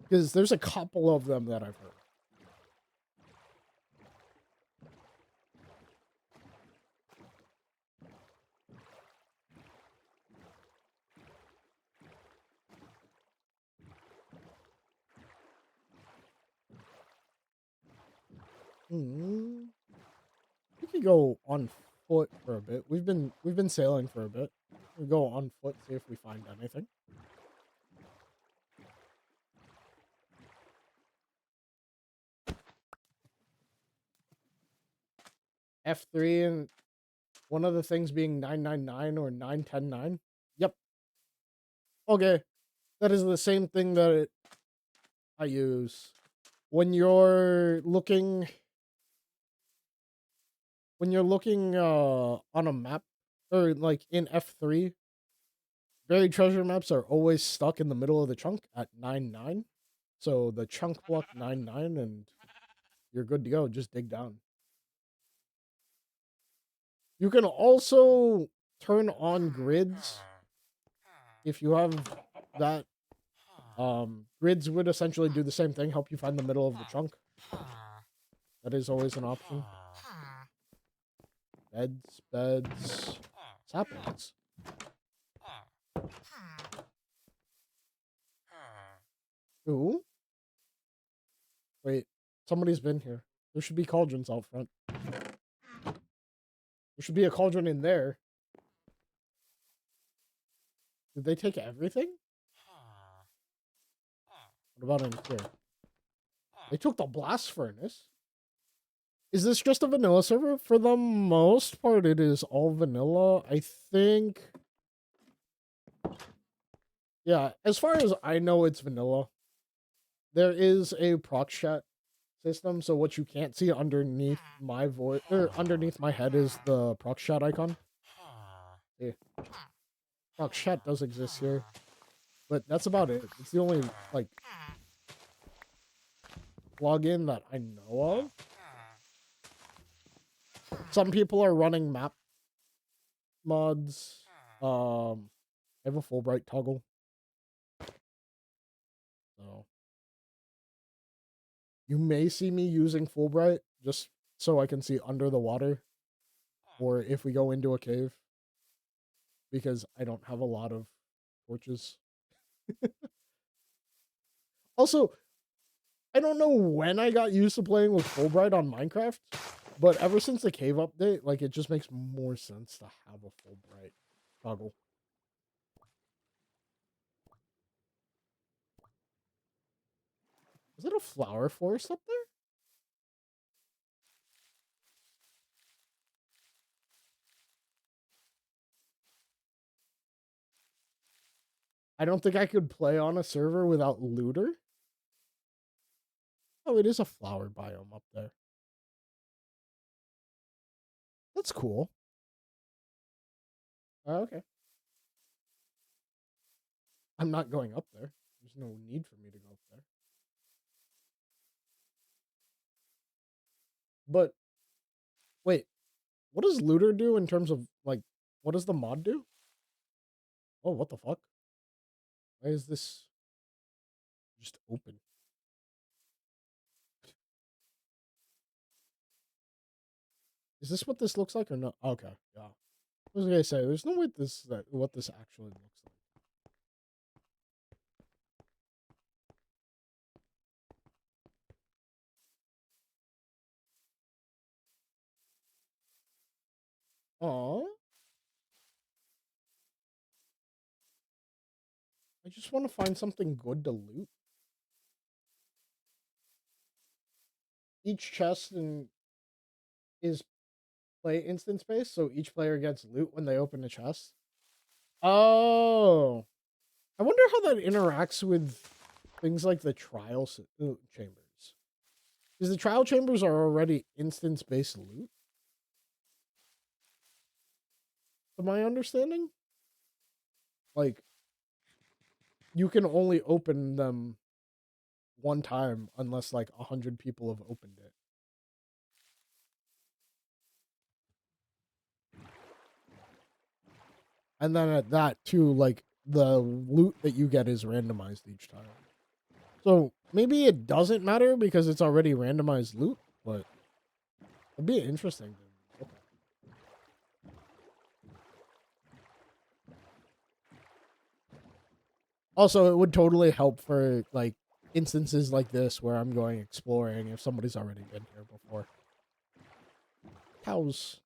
Speaker 2: Because there's a couple of them that I've heard. We could go on foot for a bit. We've been sailing for a bit. We'll go on foot, see if we find anything. F3 and one of the things being 999 or 9109. Yep. Okay. That is the same thing that I use. When you're looking on a map or like in F3, buried treasure maps are always stuck in the middle of the chunk at 99. So the chunk block 99 and you're good to go. Just dig down. You can also turn on grids if you have that. Grids would essentially do the same thing, help you find the middle of the chunk. That is always an option. Beds, saplings. Ooh. Wait, somebody's been here. There should be cauldrons out front. There should be a cauldron in there. Did they take everything? What about in here? They took the blast furnace. Is this just a vanilla server? For the most part, it is all vanilla. I think... Yeah, as far as I know, it's vanilla. There is a proc chat system, so what you can't see underneath my voice or underneath my head is the proc chat icon. Yeah. Proc chat does exist here, but that's about it. It's the only like plugin that I know of. Some people are running map mods. I have a Fulbright toggle, so you may see me using Fulbright just so I can see under the water, or if we go into a cave, because I don't have a lot of torches. Also, I don't know when I got used to playing with Fulbright on Minecraft, but ever since the cave update, like it just makes more sense to have a Fulbright toggle. Is it a flower forest up there? I don't think I could play on a server without looter. Oh, it is a flower biome up there. That's cool. Okay. I'm not going up there. There's no need for me to go up there. But wait, what does looter do in terms of like what does the mod do? Oh, what the fuck? Why is this just open? Is this what this looks like or not? Okay, yeah. I was gonna say there's no way what this actually looks like. Oh, I just want to find something good to loot. Each chest is play instance based, so each player gets loot when they open a chest. Oh, I wonder how that interacts with things like the trial chambers. Because the trial chambers are already instance based loot. To my understanding, like you can only open them one time unless like 100 people have opened it. And then at that too, like the loot that you get is randomized each time. So maybe it doesn't matter because it's already randomized loot, but it'd be interesting. Okay. Also, it would totally help for like instances like this where I'm going exploring if somebody's already been here before. Cows.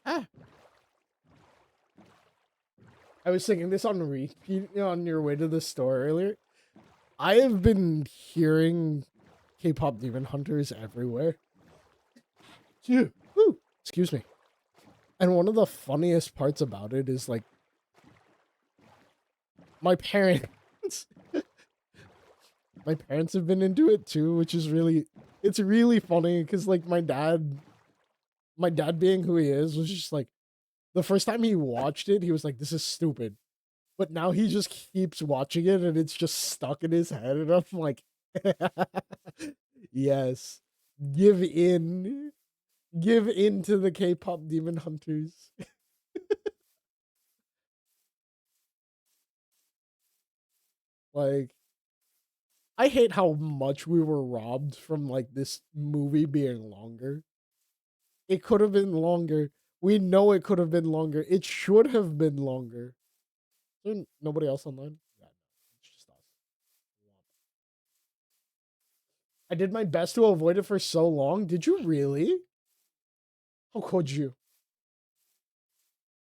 Speaker 2: Ah. I was singing this on repeat on your way to the store earlier. I have been hearing K-pop demon hunters everywhere. Phew. Woo. Excuse me. And one of the funniest parts about it is like my parents my parents have been into it too, which is it's really funny because like my dad being who he is was just like the first time he watched it, he was like, this is stupid. But now he just keeps watching it and it's just stuck in his head. And I'm like, yes, give in. Give in to the K-pop demon hunters. Like, I hate how much we were robbed from like this movie being longer. It could have been longer. We know it could have been longer. It should have been longer. Is there nobody else online? Yeah, no, it's just us. I did my best to avoid it for so long. Did you really? How could you?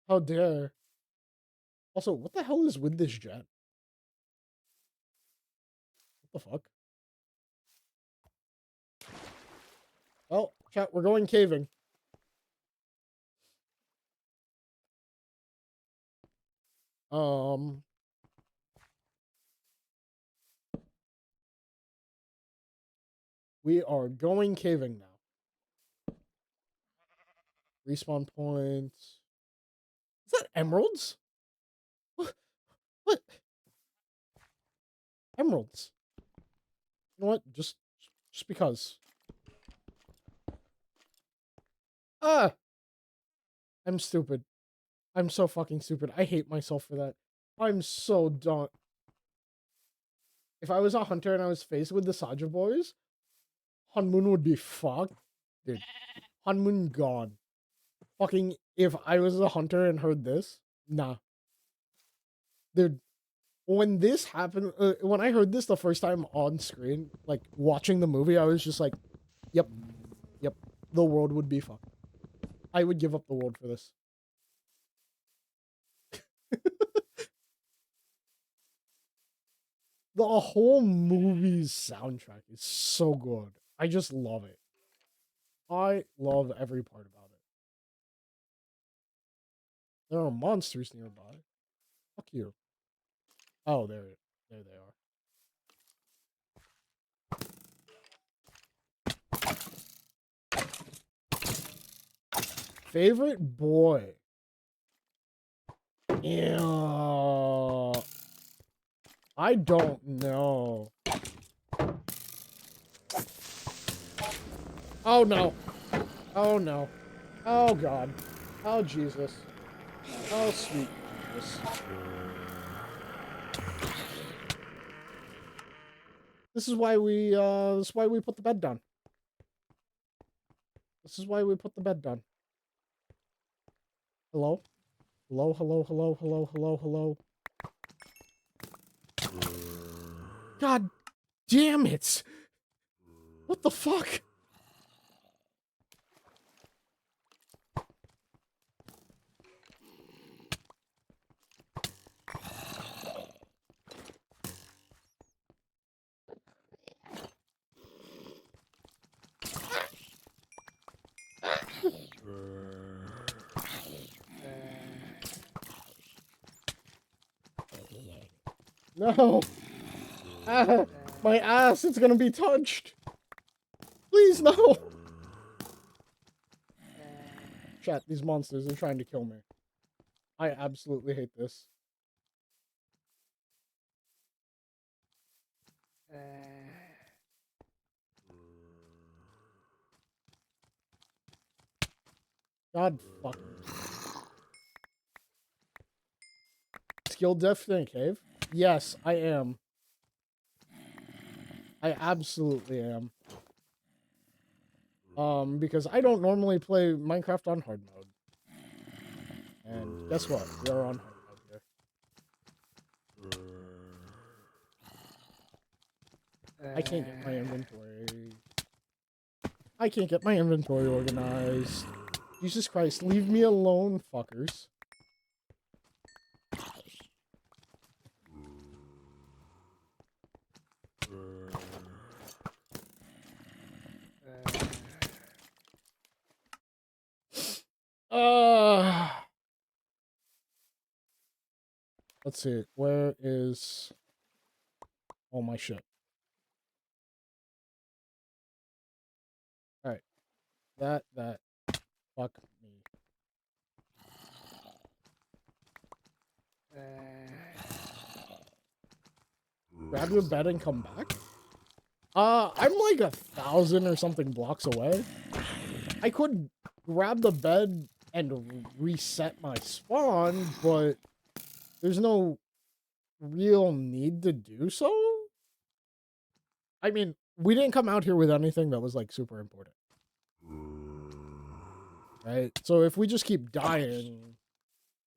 Speaker 2: How dare? Also, what the hell is with this jet? What the fuck? Well, chat, we're going caving. Um, we are going caving now. Respawn points. Is that emeralds? What? What? Emeralds. You know what? Just because. Ah! I'm stupid. I'm so fucking stupid. I hate myself for that. I'm so dumb. If I was a hunter and I was faced with the Saja boys, Hanmoon would be fucked. Dude, Hanmoon gone. Fucking, if I was a hunter and heard this, nah. Dude, when this happened, when I heard this the first time on screen, like watching the movie, I was just like, yep, yep, the world would be fucked. I would give up the world for this. The whole movie's soundtrack is so good. I just love it. I love every part about it. There are monsters nearby. Fuck you. Oh, there they are. Favorite boy. Yeah. I don't know. Oh no. Oh no. Oh god. Oh Jesus. Oh sweet Jesus. This is why we put the bed down. This is why we put the bed down. Hello? Hello, hello, hello, hello, hello, hello. God damn it! What the fuck? No! Ah, my ass, it's gonna be touched! Please, no! Chat, these monsters are trying to kill me. I absolutely hate this. God fucking. skill depth in a cave? Yes, I am. I absolutely am. Because I don't normally play Minecraft on hard mode. And guess what? We are on hard mode here. I can't get my inventory. I can't get my inventory organized. Jesus Christ, leave me alone, fuckers. Let's see. Where is all my shit? Alright. That. Fuck me. Grab your bed and come back? I'm like 1,000 or something blocks away. I could grab the bed and reset my spawn, but there's no real need to do so. I mean, we didn't come out here with anything that was like super important. Right? So if we just keep dying,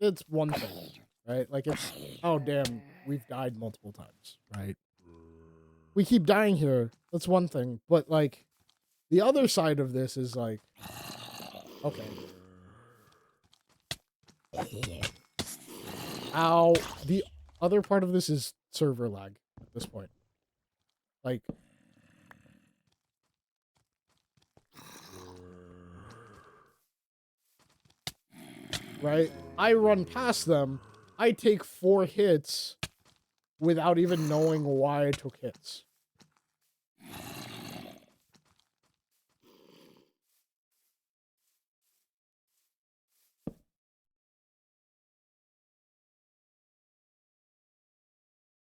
Speaker 2: it's one thing, right? Like it's, oh damn, we've died multiple times, right? We keep dying here, that's one thing, but like the other side of this is like, okay. Ow. The other part of this is server lag at this point. Like, right? I run past them. I take 4 hits without even knowing why I took hits.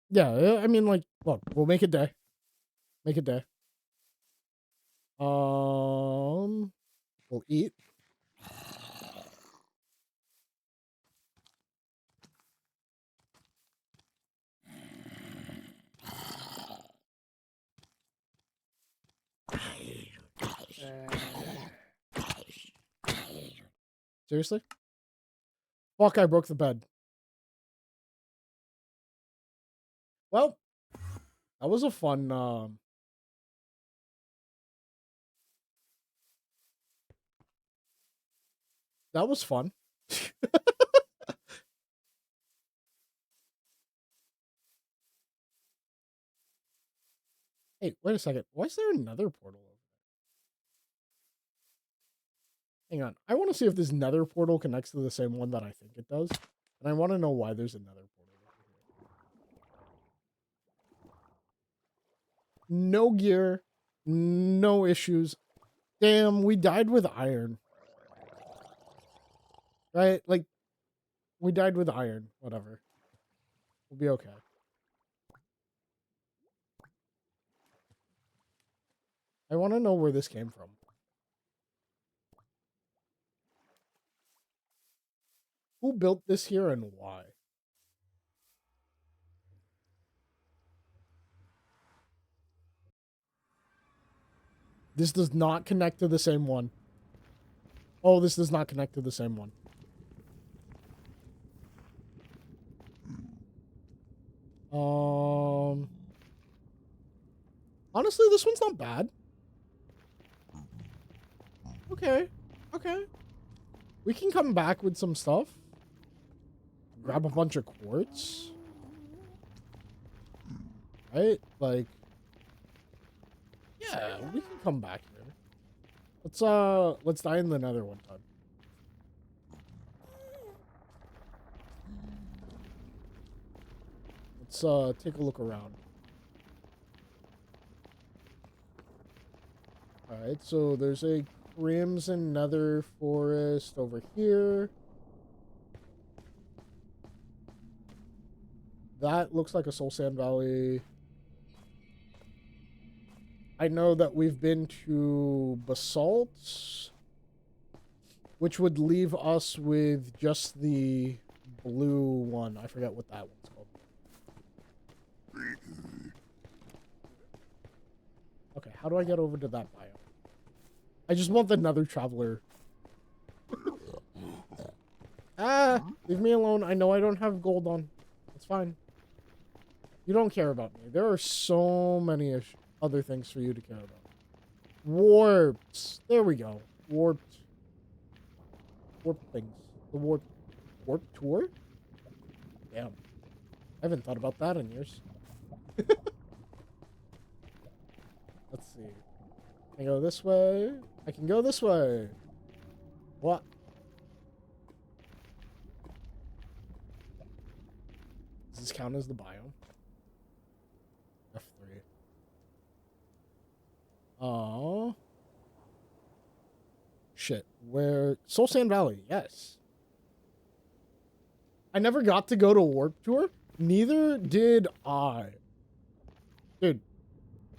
Speaker 2: Yeah, I mean, like, look, we'll make a day. Make a day. We'll eat. Seriously? Fuck, I broke the bed. Well, that was a fun, that was fun. Hey, wait a second. Why is there another portal over there? Hang on. I want to see if this nether portal connects to the same one that I think it does. And I want to know why there's another portal over here. No gear. No issues. Damn, we died with iron. Right? Like, we died with iron. Whatever. We'll be okay. I want to know where this came from. Who built this here and why? This does not connect to the same one. Oh, this does not connect to the same one. Honestly, this one's not bad. Okay. Okay. We can come back with some stuff. Grab a bunch of quartz. Right? Like, yeah, we can come back here. Let's die in the nether one time. Let's take a look around. Alright, so there's a crimson nether forest over here. That looks like a soul sand valley. I know that we've been to basalt, which would leave us with just the blue one. I forget what that one's called. Okay, how do I get over to that biome? I just want the Nether Traveler. Ah, leave me alone. I know I don't have gold on. It's fine. You don't care about me. There are so many other things for you to care about. Warps. There we go. Warped. Warp things. The warp tour? Damn. I haven't thought about that in years. Let's see. Can I go this way? I can go this way. What? Does this count as the biome? F3. Oh. Shit. Where? Soul Sand Valley. Yes. I never got to go to Warp Tour. Neither did I. Dude.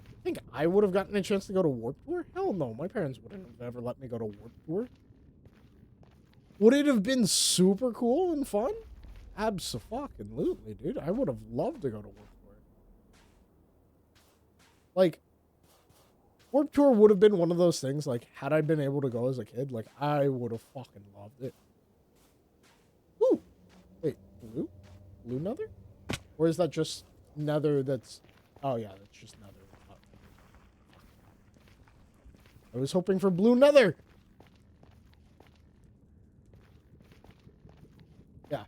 Speaker 2: I think I would have gotten a chance to go to Warp Tour? Hell no. My parents wouldn't have ever let me go to Warp Tour. Would it have been super cool and fun? Abso-fucking-lutely, dude. I would have loved to go to Warp Tour. Like, Warp Tour would have been one of those things, like, had I been able to go as a kid, like, I would have fucking loved it. Ooh! Wait, blue? Blue nether? Or is that just nether that's... Oh, yeah, that's just nether. I was hoping for blue nether! Yeah.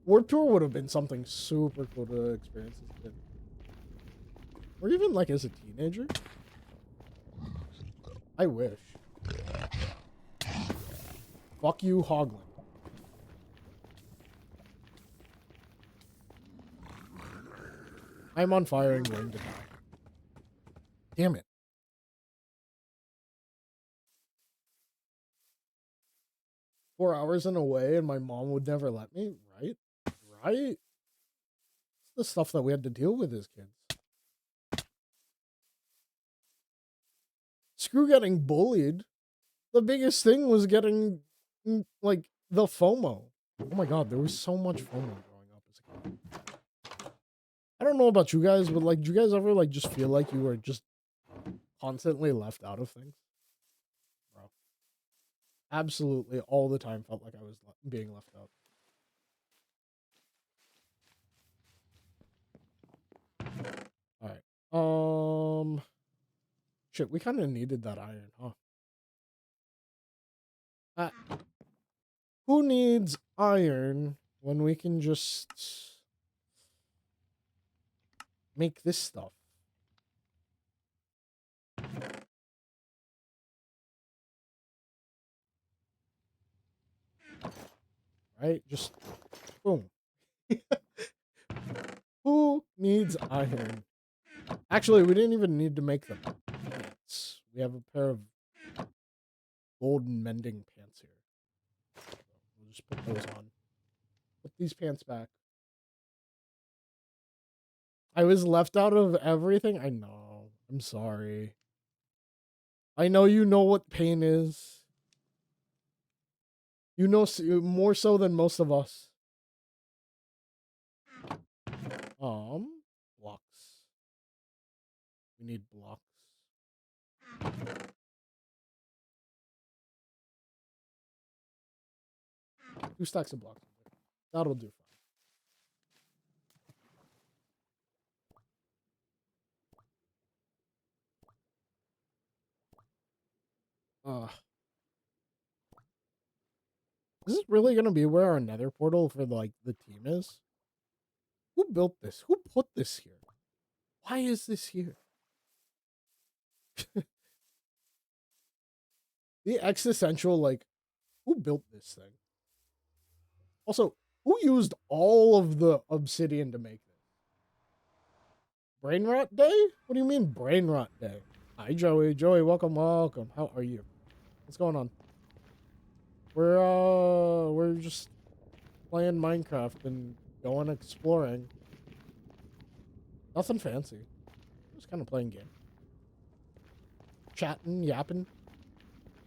Speaker 2: Warp Tour would have been something super cool to experience as a kid. Or even, like, as a teenager. I wish. Fuck you, Hoglin. I'm on fire and going to die. Damn it. "4 hours and away and my mom would never let me," right? Right? It's the stuff that we had to deal with as kids. Screw getting bullied. The biggest thing was getting, like, the FOMO. Oh my god, there was so much FOMO growing up as a kid. I don't know about you guys, but, like, do you guys ever, like, just feel like you were just constantly left out of things? Bro. Absolutely all the time felt like I was being left out. Alright. Shit, we kind of needed that iron, huh? Who needs iron when we can just make this stuff? Right? Just boom. Who needs iron? Actually, we didn't even need to make them pants. We have a pair of golden mending pants here. We'll just put those on. Put these pants back. I was left out of everything. I know. I'm sorry. I know you know what pain is. You know more so than most of us. Blocks. We need blocks. 2 stacks of blocks. That'll do fine. Is this really gonna be where our nether portal for, like, the team is? Who built this? Who put this here? Why is this here? The existential, like, who built this thing? Also, who used all of the obsidian to make this? Brain rot day? What do you mean brain rot day? Hi, Joey. Joey, welcome, welcome. How are you? What's going on? We're just playing Minecraft and going exploring. Nothing fancy. Just kind of playing game. Chatting, yapping.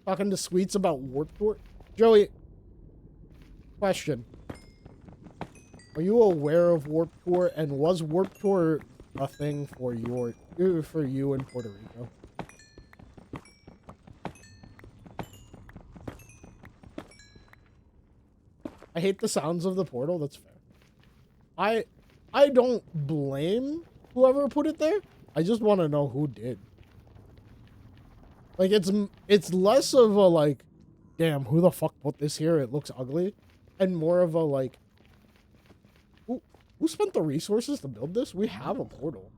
Speaker 2: Talking to Sweets about Warp Tour. Joey, question. Are you aware of Warp Tour, and was Warp Tour a thing for you in Puerto Rico? I hate the sounds of the portal. That's fair. I don't blame whoever put it there. I just want to know who did. Like, it's less of a like, damn, who the fuck put this here? It looks ugly, and more of a like, who spent the resources to build this? We have a portal.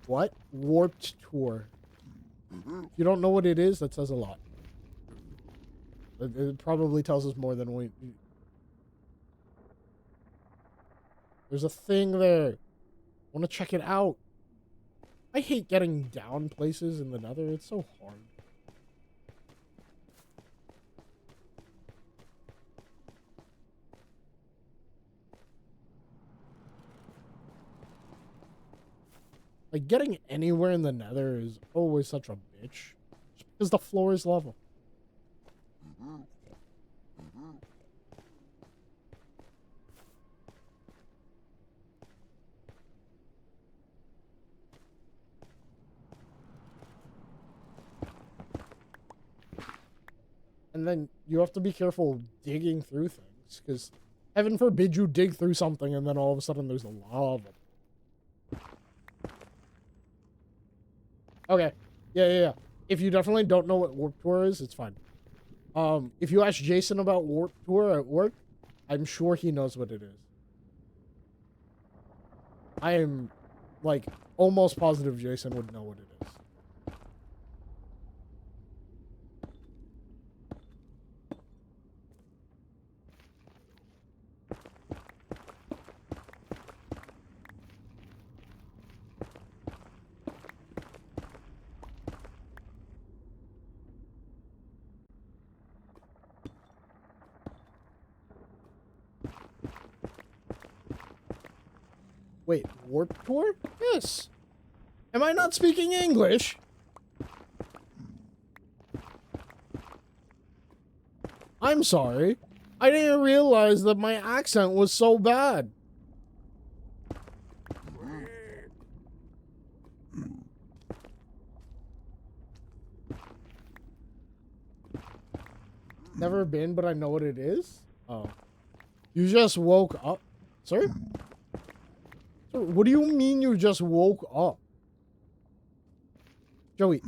Speaker 2: What? Warped Tour. If you don't know what it is, that says a lot. It probably tells us more than we... There's a thing there. I want to check it out. I hate getting down places in the nether. It's so hard. Like, getting anywhere in the nether is always such a bitch. Just because the floor is level. And then you have to be careful digging through things, because heaven forbid you dig through something and then all of a sudden there's lava. Okay. Yeah. If you definitely don't know what Warp Tour is, it's fine. If you ask Jason about Warp Tour at work, I'm sure he knows what it is. I am, like, almost positive Jason would know what it is. Wait, Warp Tour? Yes. Am I not speaking English? I'm sorry. I didn't realize that my accent was so bad. Never been, but I know what it is? Oh. You just woke up? Sir? Sir, what do you mean you just woke up? Joey,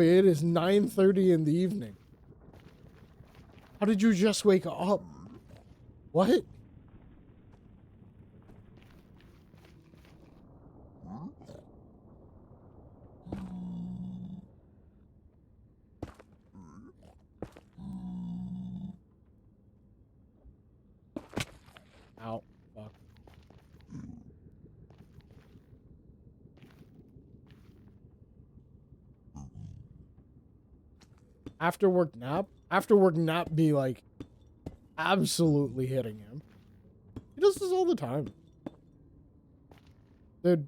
Speaker 2: it is 9:30 in the evening. How did you just wake up? What? Ow. Fuck. After work nap? After work nap be like absolutely hitting him. He does this all the time. Dude,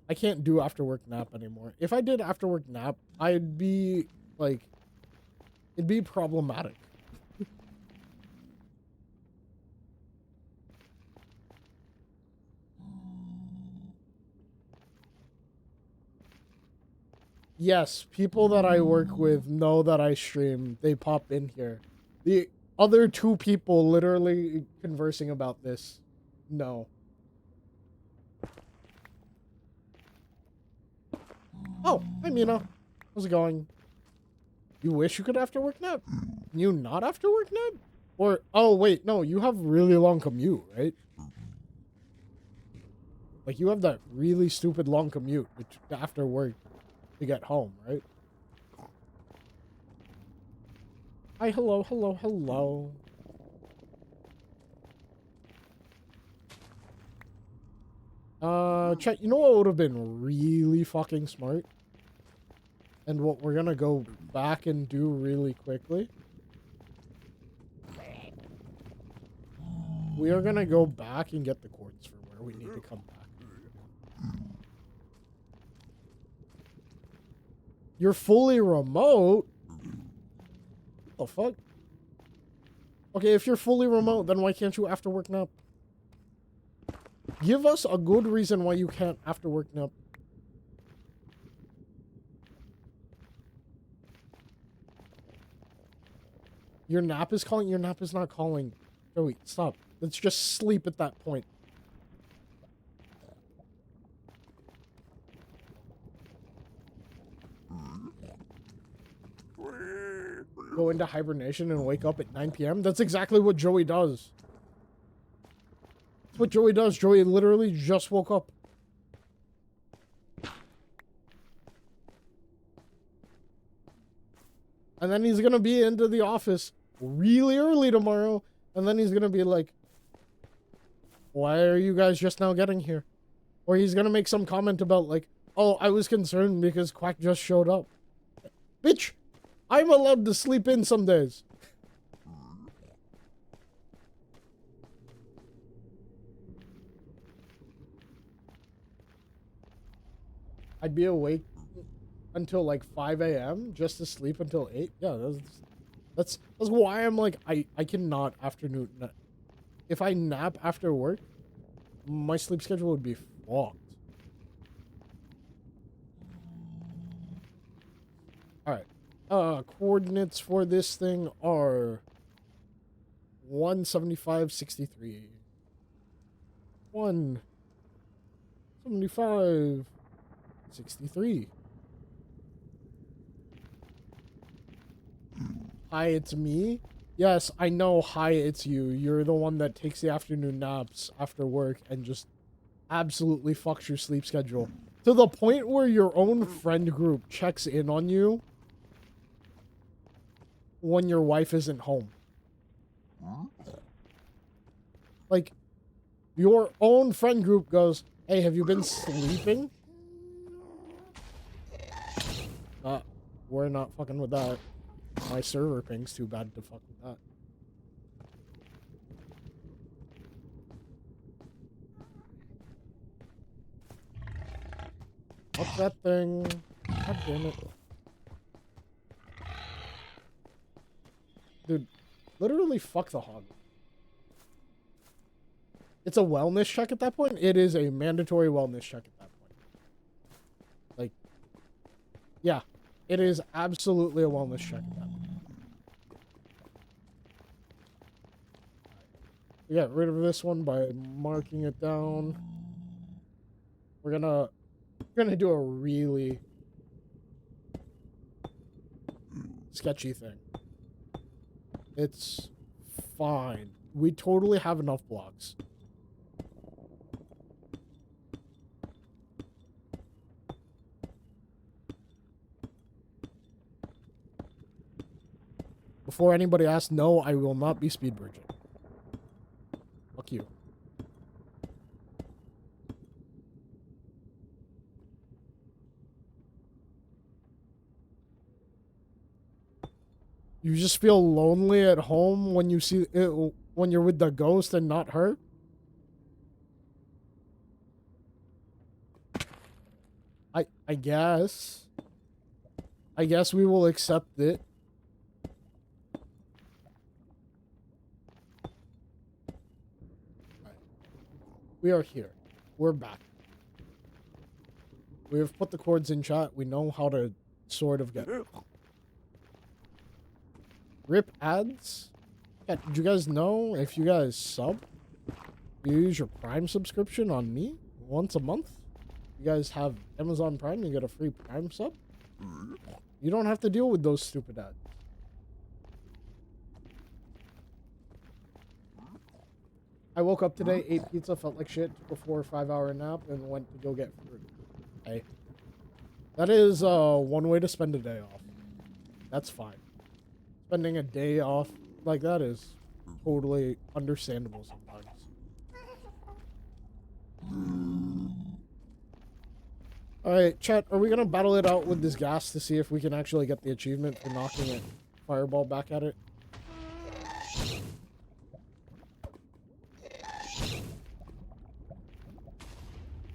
Speaker 2: I can't do after work nap anymore. If I did after work nap, I'd be like, it'd be problematic. Yes, people that I work with know that I stream. They pop in here. The other two people literally conversing about this. No. Oh, hi Mina. How's it going? You wish you could after work nap? Can you not after work nap? Or, oh wait, no, you have really long commute, right? Like, you have that really stupid long commute after work to get home, right? Hi, hello. Chet, you know what would have been really fucking smart? And what we're gonna go back and do really quickly? We are gonna go back and get the quartz for where we need to come back. You're fully remote? What the fuck? Okay, if you're fully remote, then why can't you after work nap? Give us a good reason why you can't after work nap. Your nap is calling? Your nap is not calling. Joey, stop. Let's just sleep at that point. Go into hibernation and wake up at 9 p.m.? That's exactly what Joey does. That's what Joey does. Joey literally just woke up. And then he's gonna be into the office really early tomorrow. And then he's gonna be like, why are you guys just now getting here? Or he's gonna make some comment about like, oh, I was concerned because Quack just showed up. Bitch, I'm allowed to sleep in some days. I'd be awake until like 5 a.m. just to sleep until 8. Yeah, that's why I'm like, I cannot afternoon. If I nap after work, my sleep schedule would be fucked. Alright. Coordinates for this thing are 175.63. 175.63. Hi, it's me. Yes, I know. Hi, it's you. You're the one that takes the afternoon naps after work and just absolutely fucks your sleep schedule. To the point where your own friend group checks in on you when your wife isn't home. Like, your own friend group goes, hey, have you been sleeping? We're not fucking with that. My server ping's too bad to fuck with that. What's that thing? God damn it. Dude, literally fuck the hog. It's a wellness check at that point? It is a mandatory wellness check at that point. Like, yeah. It is absolutely a wellness check at that point. We got rid of this one by marking it down. We're gonna do a really sketchy thing. It's fine. We totally have enough blocks. Before anybody asks, no, I will not be speed bridging. Fuck you. You just feel lonely at home when you see it, when you're with the ghost and not her? I guess. I guess we will accept it. We are here. We're back. We have put the chords in chat. We know how to sort of get rip ads. Yeah, did you guys know if you guys sub, you use your Prime subscription on me once a month? You guys have Amazon Prime, you get a free Prime sub. You don't have to deal with those stupid ads. I woke up today, ate pizza, felt like shit, took a 4 or 5 hour nap, and went to go get fruit. Hey. That is one way to spend a day off. That's fine. Spending a day off like that is totally understandable sometimes. Alright, chat, are we gonna battle it out with this gas to see if we can actually get the achievement for knocking a fireball back at it?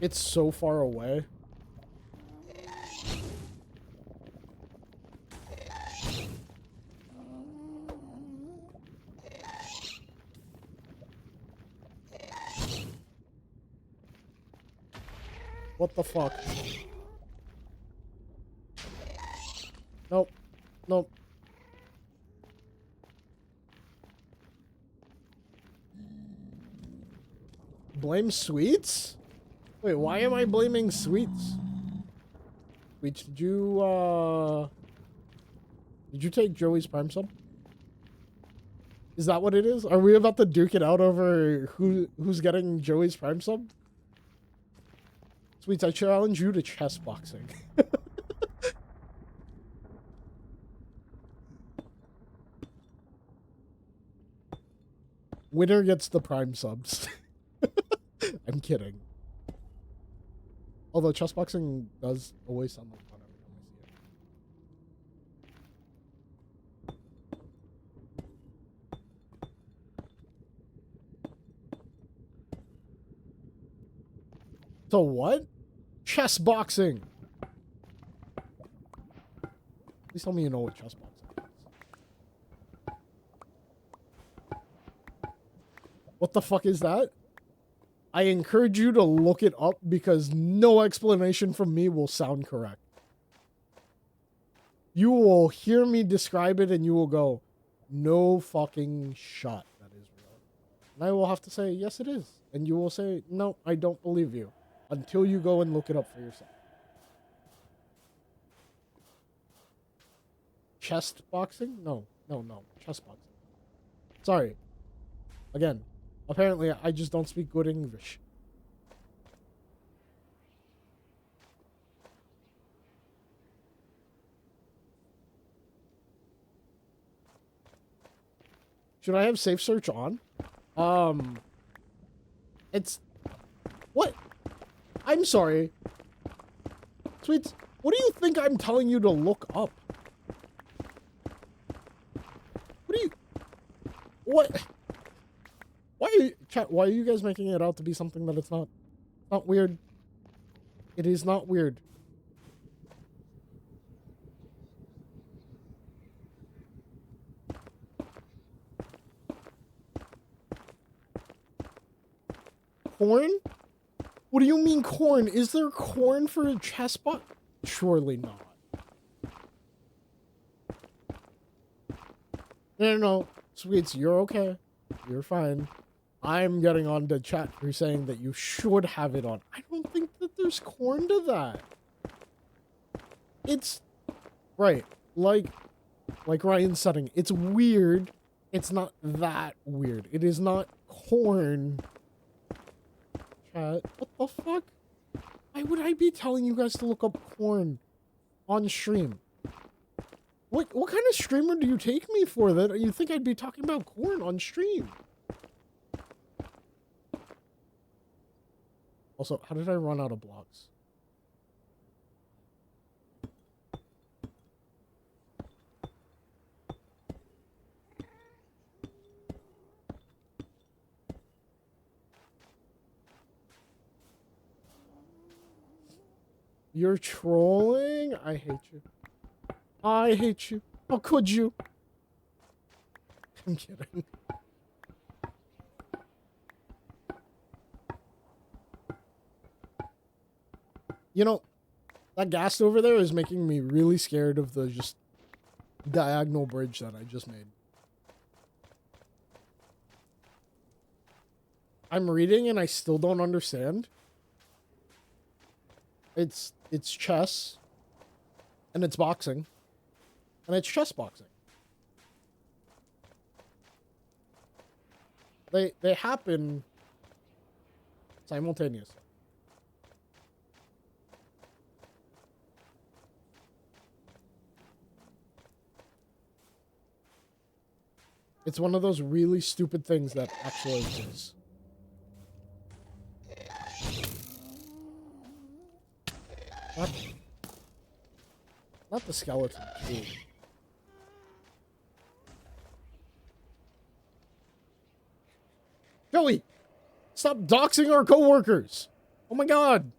Speaker 2: It's so far away. What the fuck? Nope. Nope. Blame Sweets? Wait, why am I blaming Sweets? Sweets, did you take Joey's Prime sub? Is that what it is? Are we about to duke it out over who's getting Joey's Prime sub? Sweets, I challenge you to chess boxing. Winner gets the Prime subs. I'm kidding. Although chess boxing does always sound like fun every time I see it. So what? Chess boxing. Please tell me you know what chess boxing is. What the fuck is that? I encourage you to look it up because no explanation from me will sound correct. You will hear me describe it and you will go, no fucking shot. That is real. And I will have to say, yes, it is. And you will say, no, I don't believe you. Until you go and look it up for yourself. Chest boxing? No. Chest boxing. Sorry. Again. Apparently, I just don't speak good English. Should I have safe search on? It's... What? I'm sorry. Sweets, what do you think I'm telling you to look up? What do you... What? Why are you guys making it out to be something that it's not? It's not weird. It is not weird. Corn? What do you mean corn? Is there corn for a chess bot? Surely not. No. Sweets, you're okay. You're fine. I'm getting on to chat for saying that you should have it on. I don't think that there's corn to that. It's... Right. Like Ryan's setting. It's weird. It's not that weird. It is not corn. Chat. What the fuck? Why would I be telling you guys to look up corn on stream? What kind of streamer do you take me for that you think I'd be talking about corn on stream? Also, how did I run out of blocks? You're trolling? I hate you. I hate you. How could you? I'm kidding. You know, that gas over there is making me really scared of the just diagonal bridge that I just made. I'm reading and I still don't understand. It's chess. And it's boxing. And it's chess boxing. They happen simultaneously. It's one of those really stupid things that actually exists. Not the skeleton, too. Joey! Stop doxing our coworkers! Oh my god!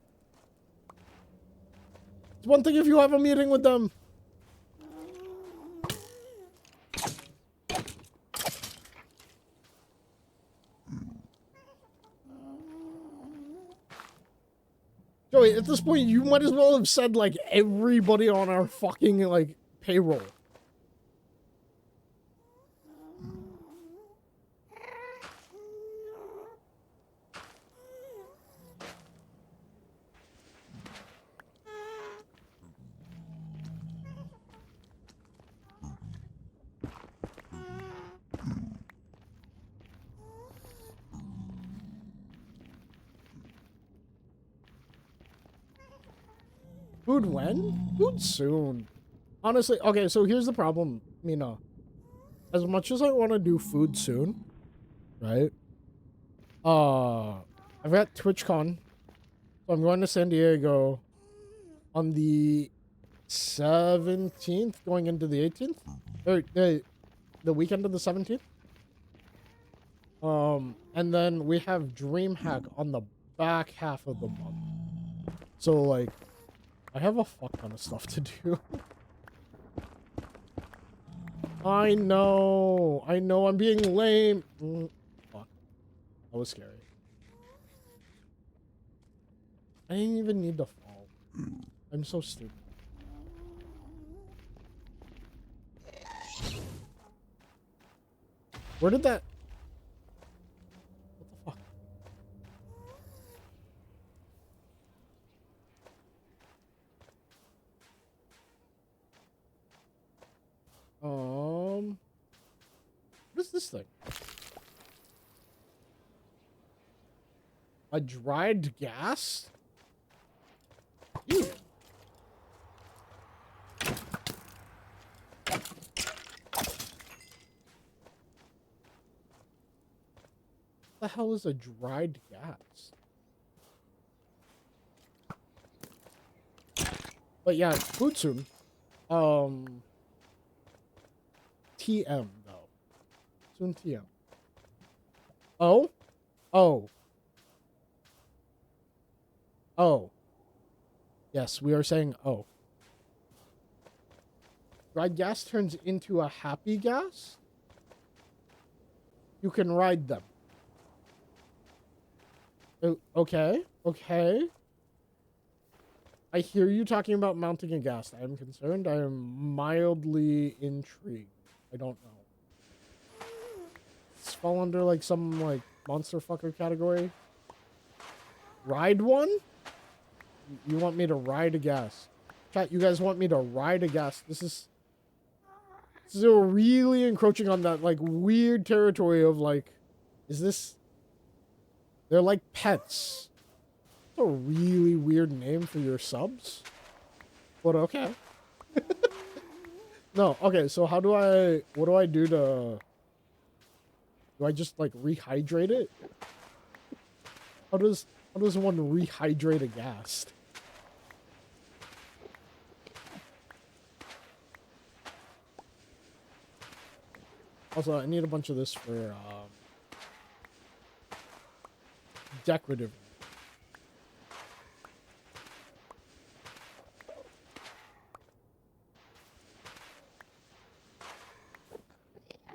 Speaker 2: It's one thing if you have a meeting with them. Joey, at this point, you might as well have said, like, everybody on our fucking, like, payroll. Food when? Food soon. Honestly, okay, so here's the problem, Mina. As much as I want to do food soon, right? I've got TwitchCon. So I'm going to San Diego on the 17th, going into the 18th. Or the weekend of the 17th. And then we have DreamHack on the back half of the month. So, like, I have a fuck ton of stuff to do. I know, I'm being lame. Fuck. That was scary. I didn't even need to fall. I'm so stupid. Where did that... What the fuck? What is this thing? A dried gas? Ew. What the hell is a dried gas? But yeah, food soon. TM though. Soon TM. Oh? Oh. Oh. Yes, we are saying oh. Dried gas turns into a happy gas? You can ride them. Okay, okay. I hear you talking about mounting a gas. I am concerned. I am mildly intrigued. I don't know. It's fall under like some like monster fucker category. Ride one? You want me to ride a gas? Chat, you guys want me to ride a gas? This is really encroaching on that like weird territory of like, is this? They're like pets. That's a really weird name for your subs. But okay. No, okay, so what do I do to... Do I just, like, rehydrate it? How does one rehydrate a gas? Also, I need a bunch of this for, decorative.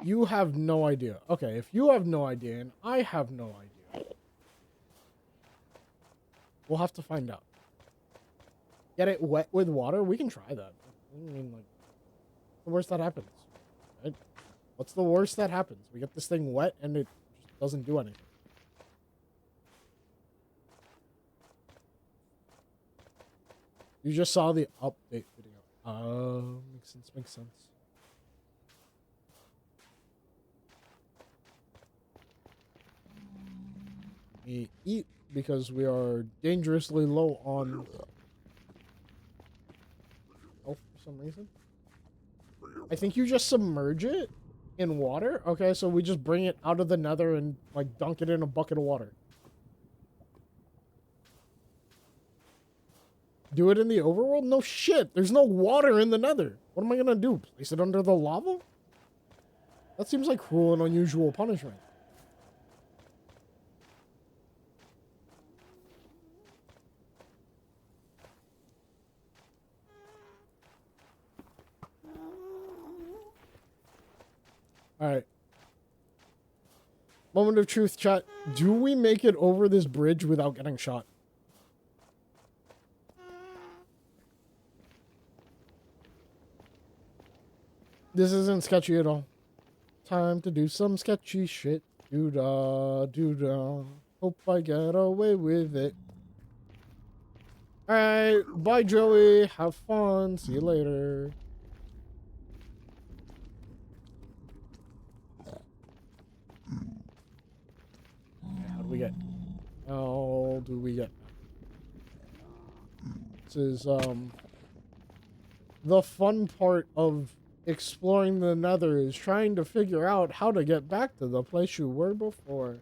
Speaker 2: You have no idea. Okay, if you have no idea and I have no idea, we'll have to find out. Get it wet with water? We can try that. I mean, like, the worst that happens, right? What's the worst that happens? We get this thing wet and it just doesn't do anything. You just saw the update video. Oh, makes sense, makes sense. We eat because we are dangerously low on health for some reason. I think you just submerge it in water. Okay, so we just bring it out of the nether and like dunk it in a bucket of water. Do it in the overworld? No shit. There's no water in the nether. What am I gonna do? Place it under the lava? That seems like cruel and unusual punishment. Alright. Moment of truth, chat. Do we make it over this bridge without getting shot? This isn't sketchy at all. Time to do some sketchy shit. Doo-dah, doo-dah. Hope I get away with it. Alright, bye Joey. Have fun. See you later. How do we get? How do we get? This is the fun part of exploring the Nether is trying to figure out how to get back to the place you were before.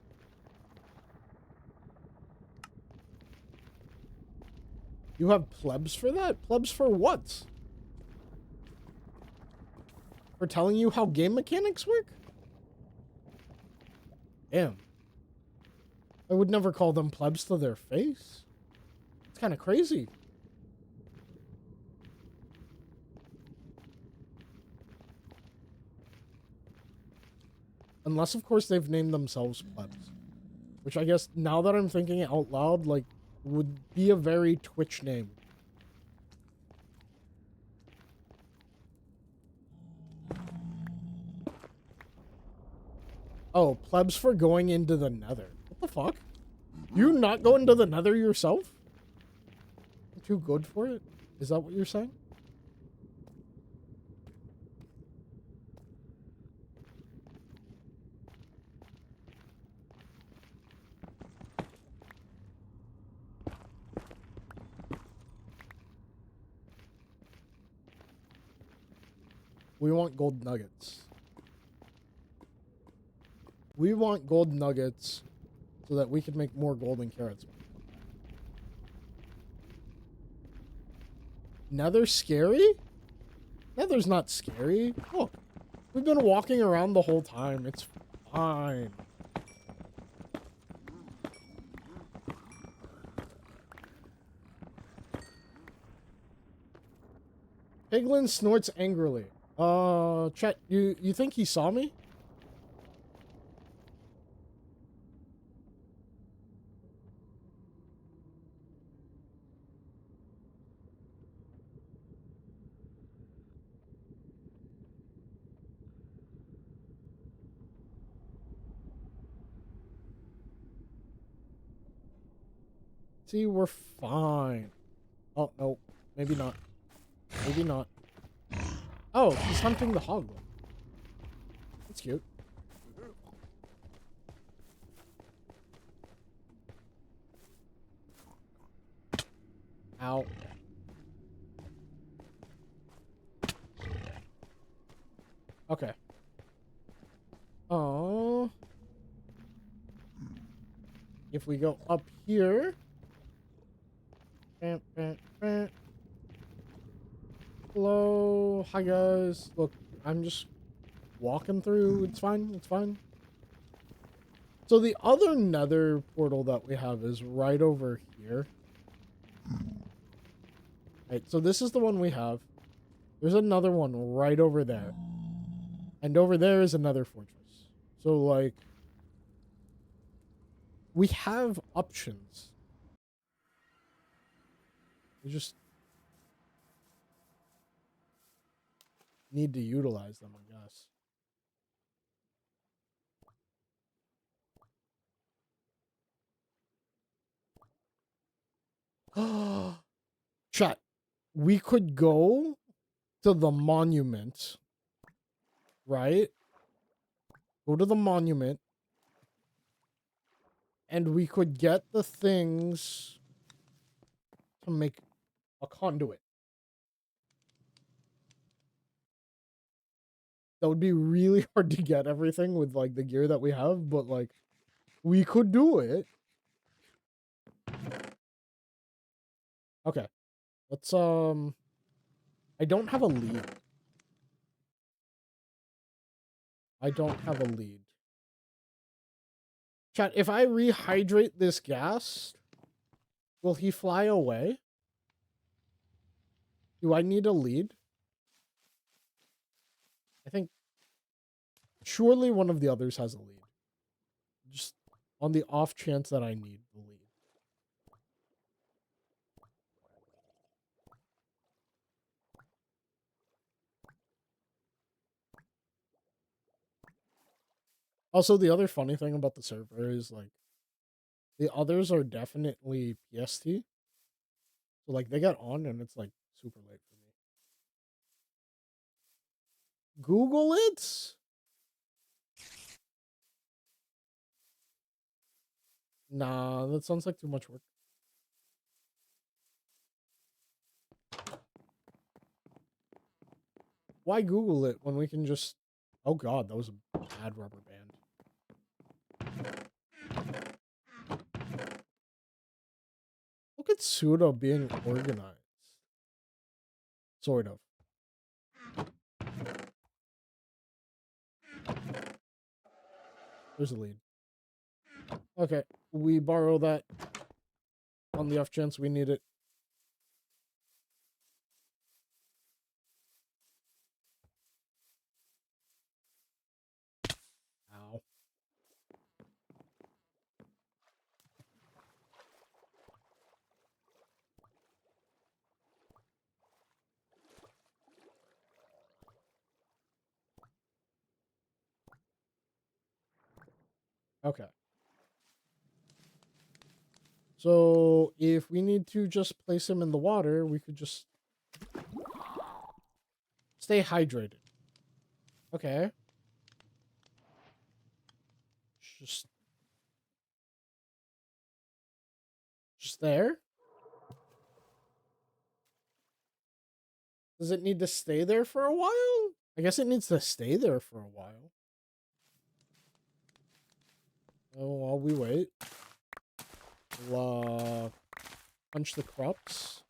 Speaker 2: You have plebs for that? Plebs for what? For telling you how game mechanics work? Damn. I would never call them plebs to their face. It's kind of crazy. Unless, of course, they've named themselves plebs. Which I guess, now that I'm thinking it out loud, like, would be a very Twitch name. Oh, plebs for going into the Nether. What the fuck? You not go into the Nether yourself? You're too good for it? Is that what you're saying? We want gold nuggets. We want gold nuggets so that we can make more golden carrots. Nether scary? Nether's not scary. Look, we've been walking around the whole time. It's fine. Piglin snorts angrily. Chet, you think he saw me? See, we're fine. Oh, no. Maybe not. Maybe not. Oh, he's hunting the hoglet. That's cute. Ow. Okay. Oh. If we go up here. Hello. Hi, guys. Look, I'm just walking through. It's fine. It's fine. So the other nether portal that we have is right over here. Right, so this is the one we have. There's another one right over there. And over there is another fortress. So, like, we have options. We just need to utilize them, I guess. Chat, we could go to the monument, right? Go to the monument. And we could get the things to make a conduit. That would be really hard to get everything with, like, the gear that we have, but, like, we could do it. Okay. Let's, I don't have a lead. I don't have a lead. Chat, if I rehydrate this gas, will he fly away? Do I need a lead? I think surely one of the others has a lead. Just on the off chance that I need the lead. Also, the other funny thing about the server is like the others are definitely PST. So like they got on and it's like super late for me. Google it? Nah, that sounds like too much work. Why Google it when we can just... Oh god, that was a bad rubber band. Look at Suda being organized. Sort of. There's a lead. Okay, we borrow that on the off chance we need it. Ow. Okay. So if we need to just place him in the water, we could just stay hydrated. Okay. Just there? Does it need to stay there for a while? I guess it needs to stay there for a while. Oh, while we wait. We'll punch the crops.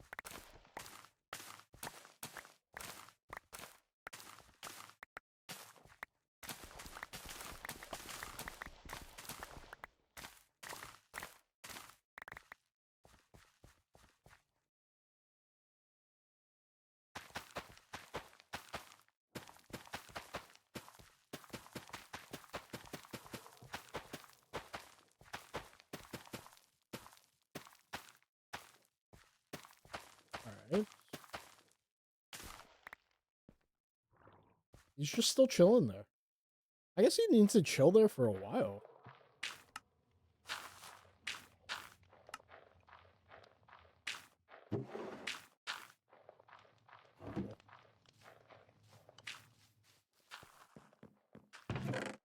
Speaker 2: Alright. He's just still chilling there. I guess he needs to chill there for a while.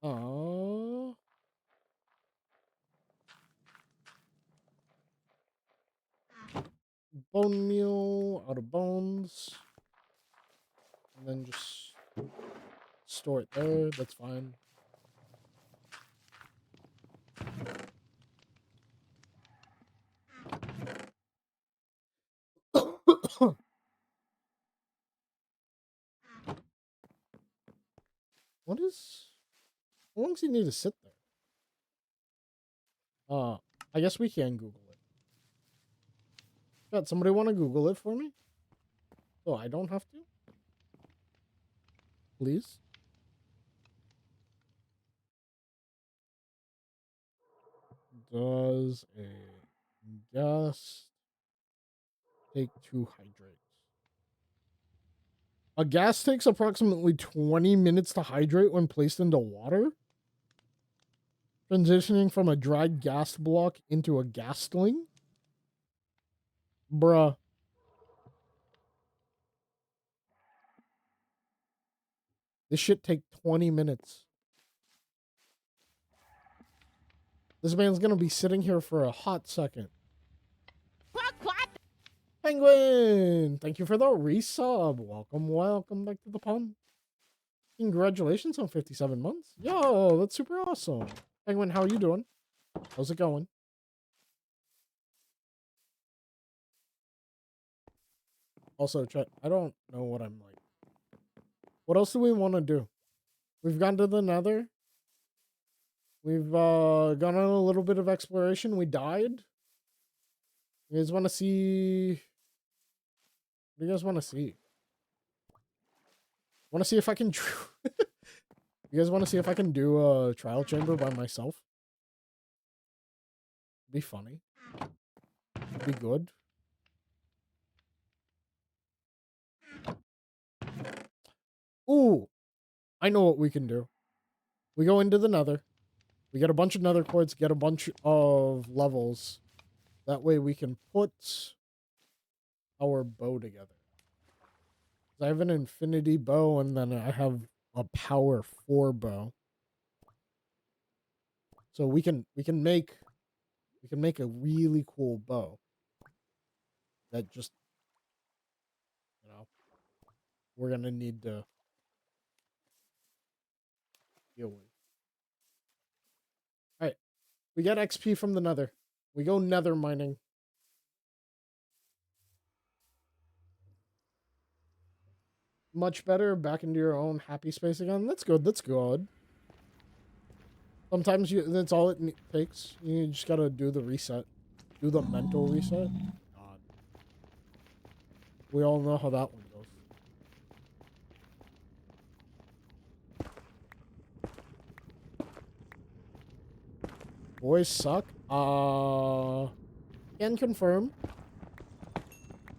Speaker 2: Oh. Bone meal out of bones. And then just store it there. That's fine. What is... How long does he need to sit there? I guess we can Google it. God, somebody want to Google it for me? Oh, I don't have to? Please? Does a gas take to hydrate? A gas takes approximately 20 minutes to hydrate when placed into water? Transitioning from a dried gas block into a gasling? Bruh. This shit take 20 minutes. This man's gonna be sitting here for a hot second.
Speaker 1: QuacKwak!
Speaker 2: Penguin! Thank you for the resub. Welcome back to the pond. Congratulations on 57 months. Yo, that's super awesome. Penguin, how are you doing? How's it going? Also, chat, I don't know what I'm like. What else do we want to do? We've gone to the nether. We've gone on a little bit of exploration. We died. You guys want to see... What do you guys want to see? Want to see if I can... You guys want to see if I can do a trial chamber by myself? Be funny. Be good. Ooh, I know what we can do. We go into the nether. We get a bunch of nether quartz, get a bunch of levels. That way we can put our bow together. I have an infinity bow and then I have a power 4 bow. So we can make a really cool bow that just, you know, we're gonna need to deal with. All right, we get XP from the nether. We go nether mining. Much better. Back into your own happy space again. That's good. That's good. Sometimes that's all it takes. You just gotta do the reset. Do the mental reset. God. We all know how that one goes. Boys suck. Can confirm.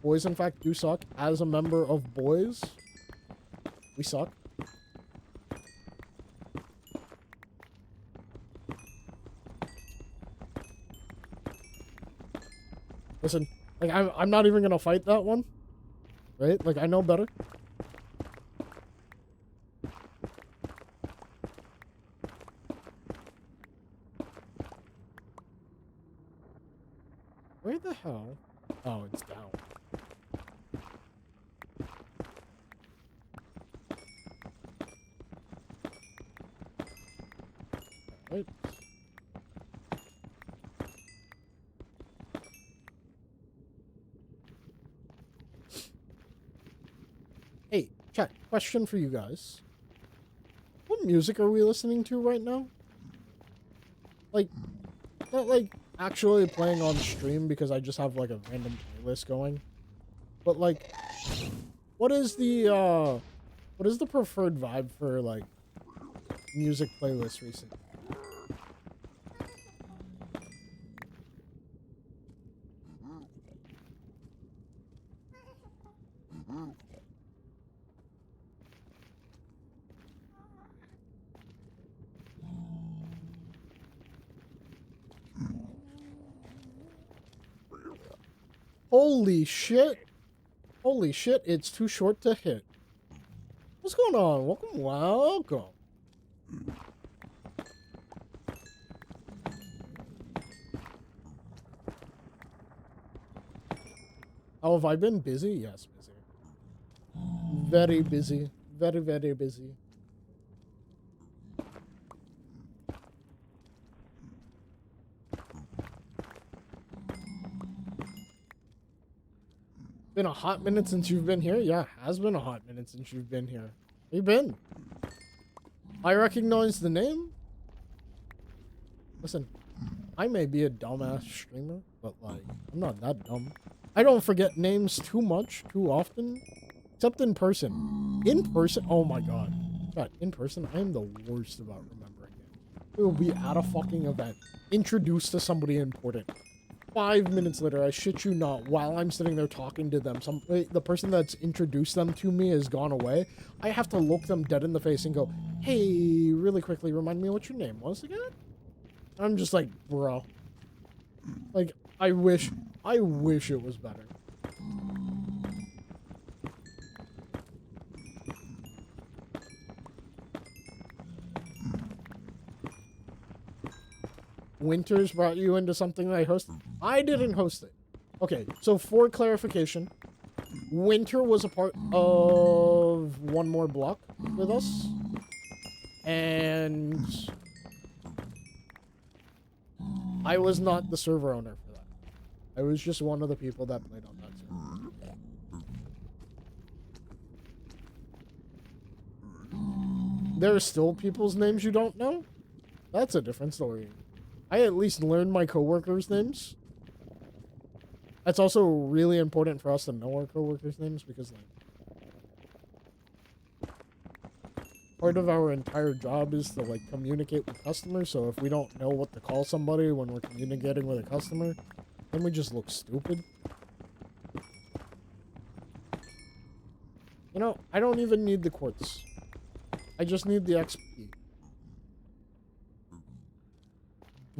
Speaker 2: Boys, in fact, do suck. As a member of boys, we suck. Listen, like I'm not even gonna fight that one, right? Like I know better. Where the hell? Oh, it's down. Right. Hey, chat, question for you guys. What music are we listening to right now? Like, not like actually playing on stream because I just have like a random playlist going. But like, what is the preferred vibe for like music playlists recently? Holy shit. Holy shit, it's too short to hit. What's going on? Welcome. How have I been? Busy? Yes, busy. Very busy. Very, very busy. Been a hot minute since you've been here? Yeah, has been a hot minute since you've been here. Where you been? I recognize the name. Listen, I may be a dumbass streamer, but like, I'm not that dumb. I don't forget names too much, too often. Except in person. In person? Oh my god. God, in person, I am the worst about remembering it. We will be at a fucking event. Introduced to somebody important. 5 minutes later, I shit you not, while I'm sitting there talking to them, the person that's introduced them to me has gone away. I have to look them dead in the face and go, hey, really quickly, remind me what your name was again? I'm just like, bro. Like, I wish it was better. Winters brought you into something that I hosted? I didn't host it. Okay, so for clarification, Winter was a part of One More Block with us. And I was not the server owner for that. I was just one of the people that played on that server. There are still people's names you don't know? That's a different story. I at least learned my coworkers' names. That's also really important for us to know our coworkers' names because, like, part of our entire job is to, like, communicate with customers. So if we don't know what to call somebody when we're communicating with a customer, then we just look stupid. You know, I don't even need the quartz. I just need the XP.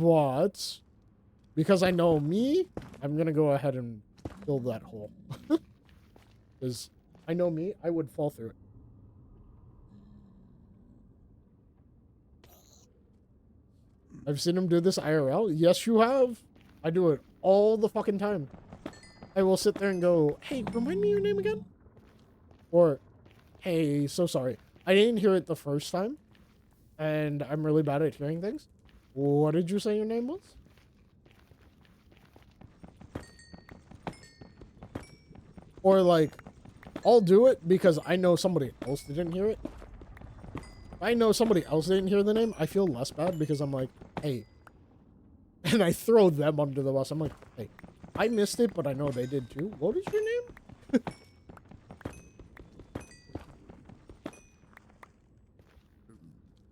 Speaker 2: But because I know me, I'm gonna go ahead and fill that hole. Because I know me, I would fall through it. I've seen him do this IRL. Yes, you have. I do it all the fucking time. I will sit there and go, hey, remind me your name again? Or, hey, so sorry. I didn't hear it the first time. And I'm really bad at hearing things. What did you say your name was? Or like, I'll do it because I know somebody else didn't hear it. If I know somebody else didn't hear the name, I feel less bad because I'm like, hey. And I throw them under the bus. I'm like, hey, I missed it, but I know they did too. What is your name?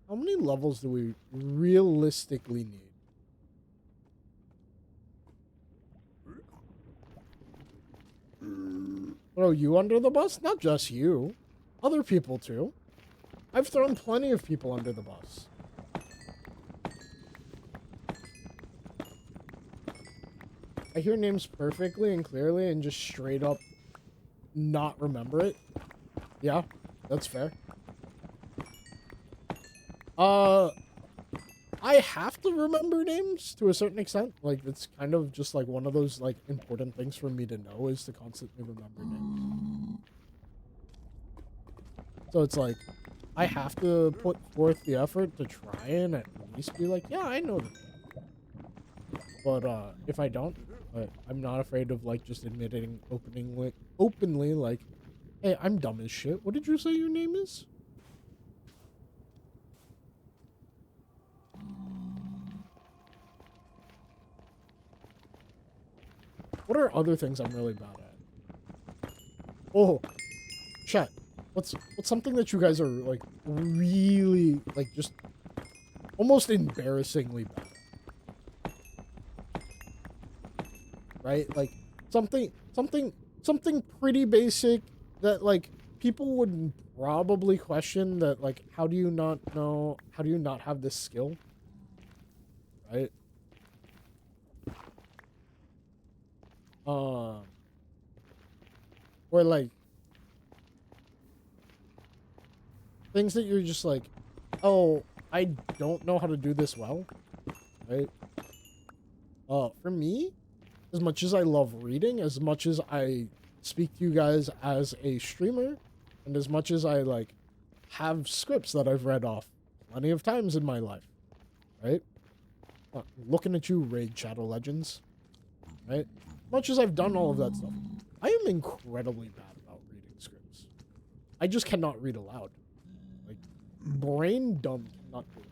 Speaker 2: How many levels do we realistically need? Throw you under the bus? Not just you. Other people too. I've thrown plenty of people under the bus. I hear names perfectly and clearly and just straight up not remember it. Yeah, that's fair. I have to remember names to a certain extent. Like, it's kind of just like one of those like important things for me to know is to constantly remember names. So it's like, I have to put forth the effort to try and at least be like, yeah, I know them. But if I don't, I'm not afraid of like just admitting openly like, hey, I'm dumb as shit. What did you say your name is? What are other things I'm really bad at? Oh, chat. What's something that you guys are like really like just almost embarrassingly bad at? Right? Like something pretty basic that like people would probably question that like how do you not know, how do you not have this skill? Right? Or like things that you're just like, oh, I don't know how to do this well, right? For me, as much as I love reading, as much as I speak to you guys as a streamer, and as much as I like have scripts that I've read off plenty of times in my life, right? Looking at you, Raid Shadow Legends, right? As much as I've done all of that stuff, I am incredibly bad about reading scripts. I just cannot read aloud. Like, brain dumb cannot do it.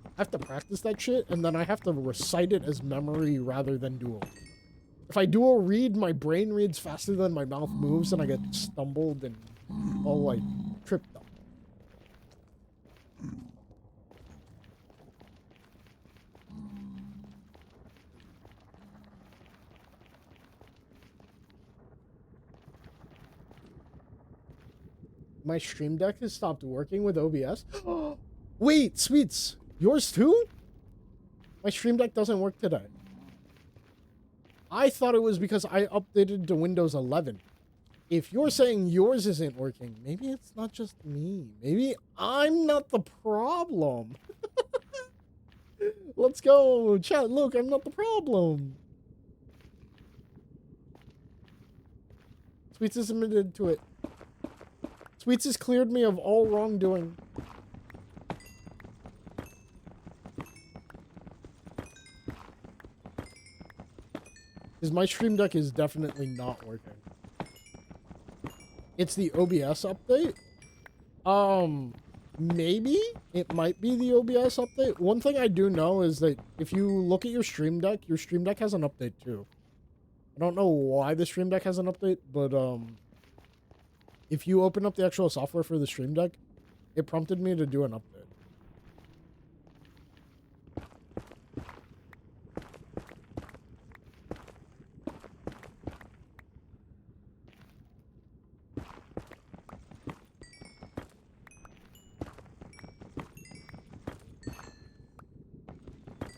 Speaker 2: I have to practice that shit, and then I have to recite it as memory rather than dual. If I dual read, my brain reads faster than my mouth moves, and I get stumbled and all like tripped up. My stream deck has stopped working with OBS. Wait, Sweets, yours too? My stream deck doesn't work today. I thought it was because I updated to Windows 11. If you're saying yours isn't working, maybe it's not just me. Maybe I'm not the problem. Let's go. Chat, look, I'm not the problem. Sweets has admitted to it. Sweets has cleared me of all wrongdoing. Because my stream deck is definitely not working. It's the OBS update? Maybe it might be the OBS update. One thing I do know is that if you look at your stream deck has an update too. I don't know why the stream deck has an update, but if you open up the actual software for the stream deck, it prompted me to do an update.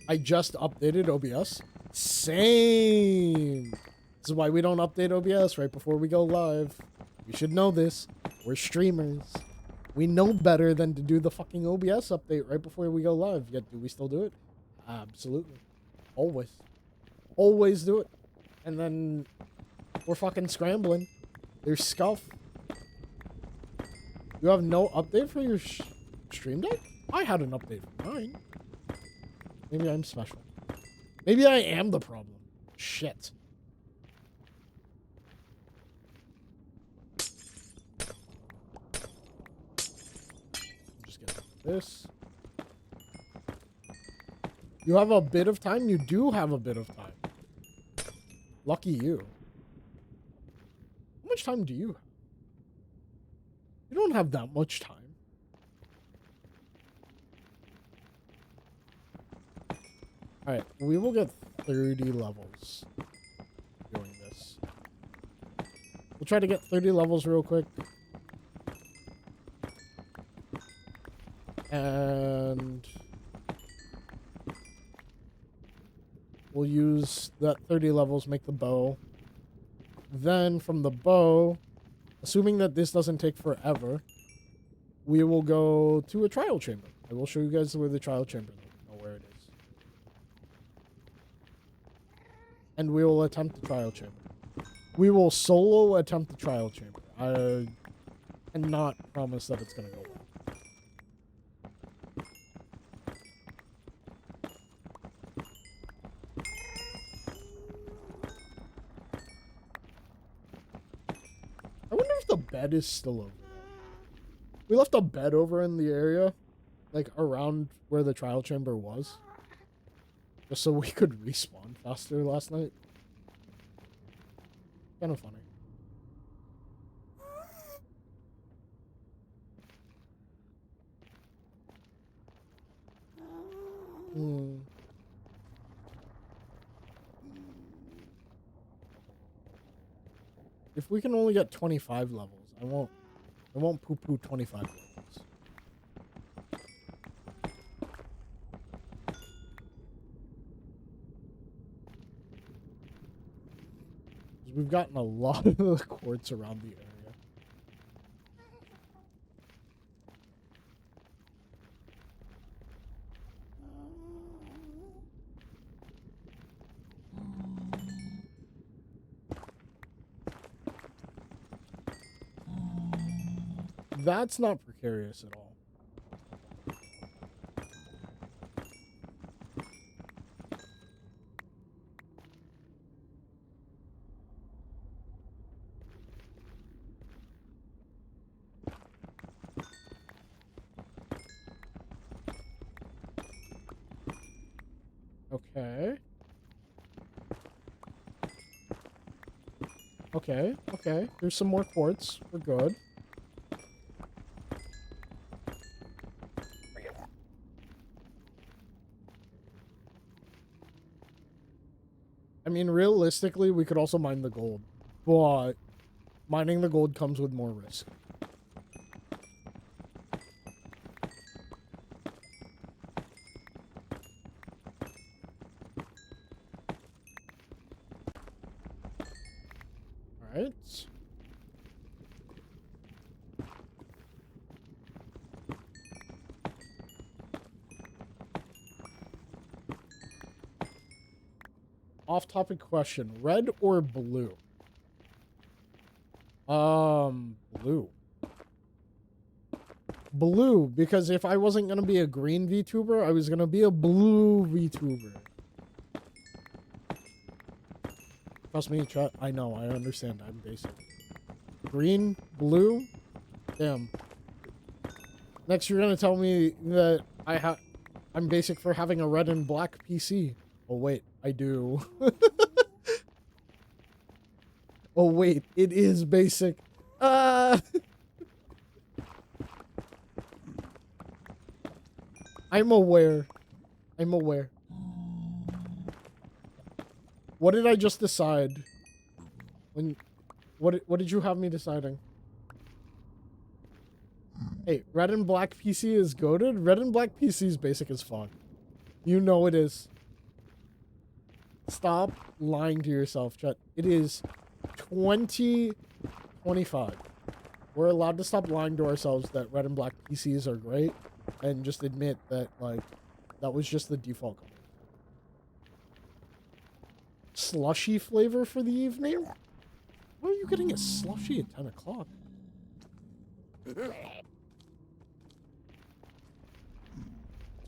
Speaker 2: I just updated OBS. Same. This is why we don't update OBS right before we go live. You should know this. We're streamers. We know better than to do the fucking OBS update right before we go live. Yet, do we still do it? Absolutely. Always. Always do it. And then we're fucking scrambling. There's scuff. You have no update for your stream deck? I had an update for mine. Maybe I'm special. Maybe I am the problem. Shit. Just get this. You have a bit of time? You do have a bit of time. Lucky you. How much time do you have? You don't have that much time. Alright, we will get 30 levels doing this. We'll try to get 30 levels real quick. And we'll use that 30 levels, make the bow. Then from the bow, assuming that this doesn't take forever, we will go to a trial chamber. I will show you guys where the trial chamber is. Where it is. And we will attempt the trial chamber. We will solo attempt the trial chamber. I cannot promise that it's going to go well. I wonder if the bed is still over there. We left a bed over in the area, like around where the trial chamber was, just so we could respawn faster last night. Kind of funny. If we can only get 25 levels, I won't poo-poo 25 levels. We've gotten a lot of the quartz around the area. That's not precarious at all. Okay. Okay, okay. Here's some more quartz. We're good. I mean, realistically, we could also mine the gold, but mining the gold comes with more risk. All right. Off-topic question: red or blue? Blue. Blue, because if I wasn't gonna be a green VTuber, I was gonna be a blue VTuber. Trust me, chat. I know. I understand. I'm basic. Green, blue. Damn. Next, you're gonna tell me that I'm basic for having a red and black PC. Oh wait, I do. Oh wait, it is basic. I'm aware. I'm aware. What did I just decide? What did you have me deciding? Hey, red and black PC is goated. Red and black PC is basic as fuck. You know it is. Stop lying to yourself, chat. It is 2025. We're allowed to stop lying to ourselves that red and black PCs are great and just admit that, like, that was just the default color. Slushy flavor for the evening? Why are you getting a slushy at 10 o'clock?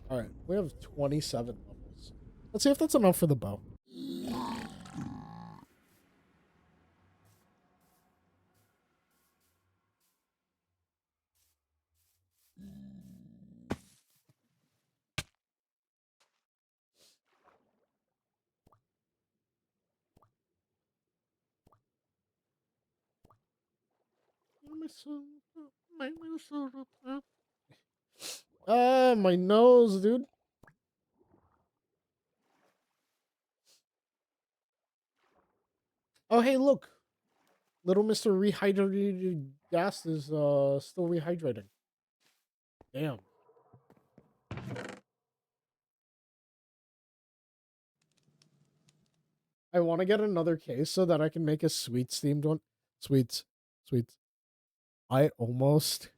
Speaker 2: Alright, we have 27 levels. Let's see if that's enough for the bow. My nose, dude. Oh, hey, look. Little Mr. Rehydrated Gas is still rehydrating. Damn. I want to get another case so that I can make a sweet steamed one. Sweets. Sweets. I almost,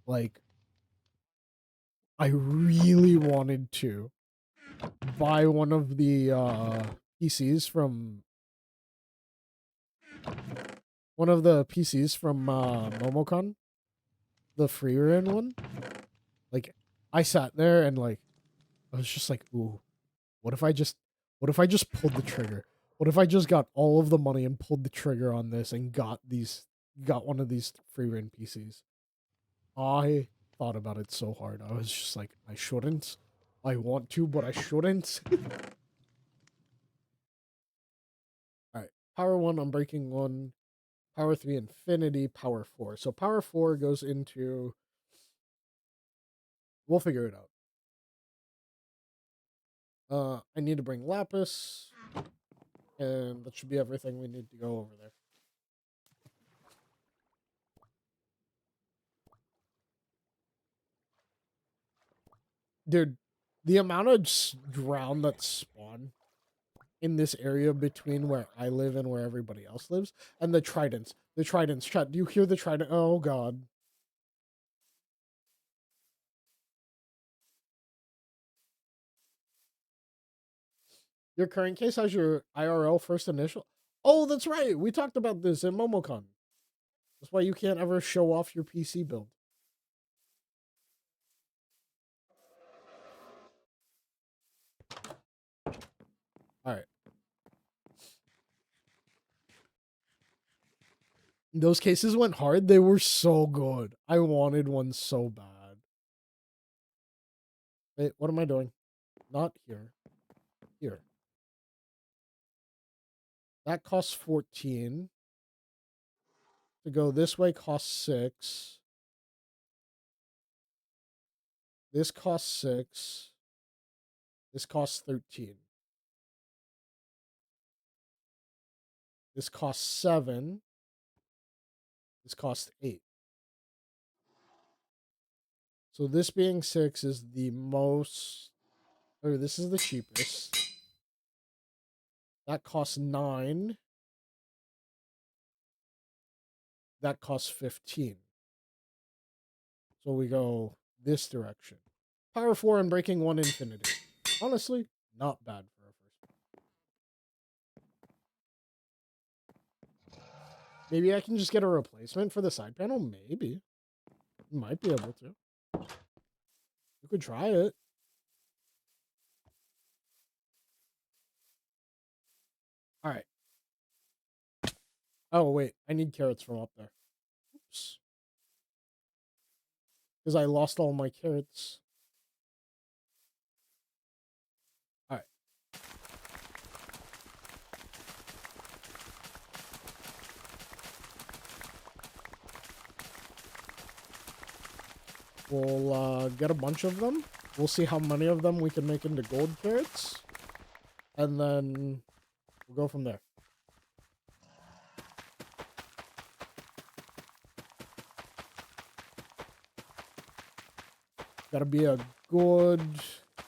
Speaker 2: like, I really wanted to buy one of the PCs from Momocon, the freer one. Like, I sat there and like I was just like, ooh, what if I just pulled the trigger? What if I just got all of the money and pulled the trigger on this and got one of these free reign PCs? I thought about it so hard. I was just like, I shouldn't. I want to, but I shouldn't. Alright. Power 1, Unbreaking 1, Power 3, Infinity, Power 4. So Power 4 goes into... We'll figure it out. I need to bring Lapis. And that should be everything we need to go over there. Dude, the amount of drown that spawn in this area between where I live and where everybody else lives, and the tridents. The tridents. Chat, do you hear the trident? Oh, God. Your current case has your IRL first initial? Oh, that's right. We talked about this in Momocon. That's why you can't ever show off your PC build. All right. Those cases went hard. They were so good. I wanted one so bad. Wait, what am I doing? Not here. Here. That costs 14. To go this way costs 6. This costs 6. This costs 13. This costs 7. This costs 8. So this being 6 is the most, or this is the cheapest. That costs 9. That costs 15. So we go this direction. Power 4 and Breaking 1 Infinity. Honestly, not bad for a first. Maybe I can just get a replacement for the side panel? Maybe. Might be able to. You could try it. All right. Oh, wait. I need carrots from up there. Oops. Because I lost all my carrots. All right. We'll get a bunch of them. We'll see how many of them we can make into gold carrots. And then we'll go from there. Gotta be a good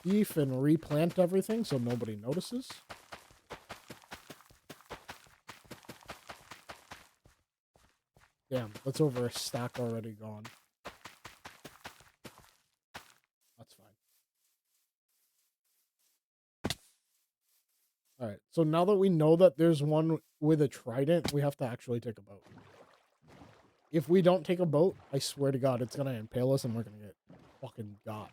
Speaker 2: beef and replant everything so nobody notices. Damn, that's over a stack already gone. That's fine. Alright, so now that we know that there's one with a trident, we have to actually take a boat. If we don't take a boat, I swear to God, it's gonna impale us and we're gonna get fucking got.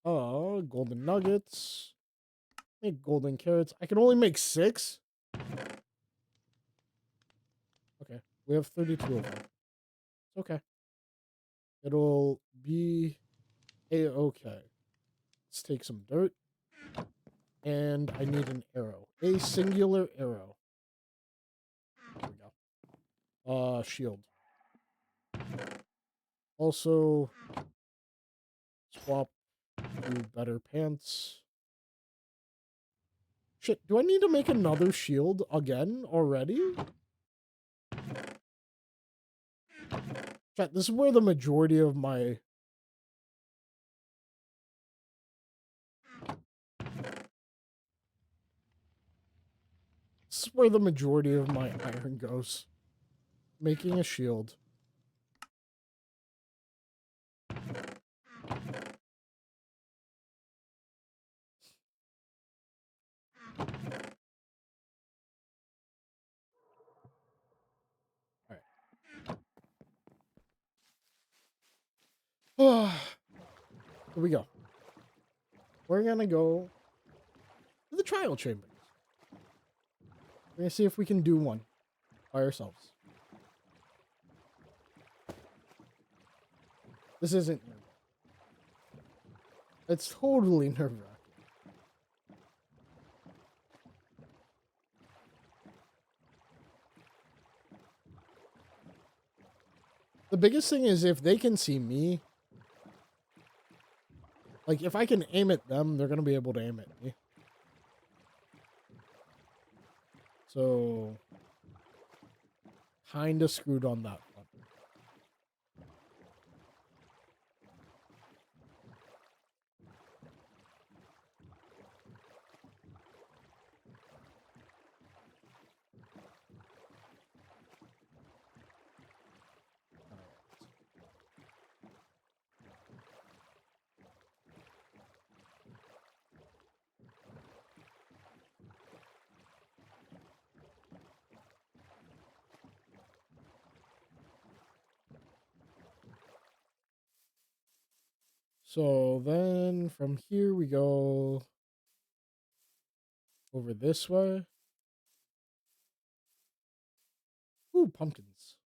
Speaker 2: Alright. Golden nuggets. Make golden carrots. I can only make 6? Okay. We have 32 of them. It's okay. It'll be a-okay. Let's take some dirt. And I need an arrow. A singular arrow. There we go. Shield. Also, swap to better pants. Shit, do I need to make another shield again already? Chat, this is where the majority of my... This is where the majority of my iron goes. Making a shield. Alright. Here we go. We're gonna go to the trial chambers. We're gonna see if we can do one by ourselves. This isn't nerve-wracking. It's totally nerve-wracking. The biggest thing is if they can see me, like if I can aim at them, they're gonna be able to aim at me. So, kinda screwed on that one. So then from here we go over this way. Ooh, pumpkins.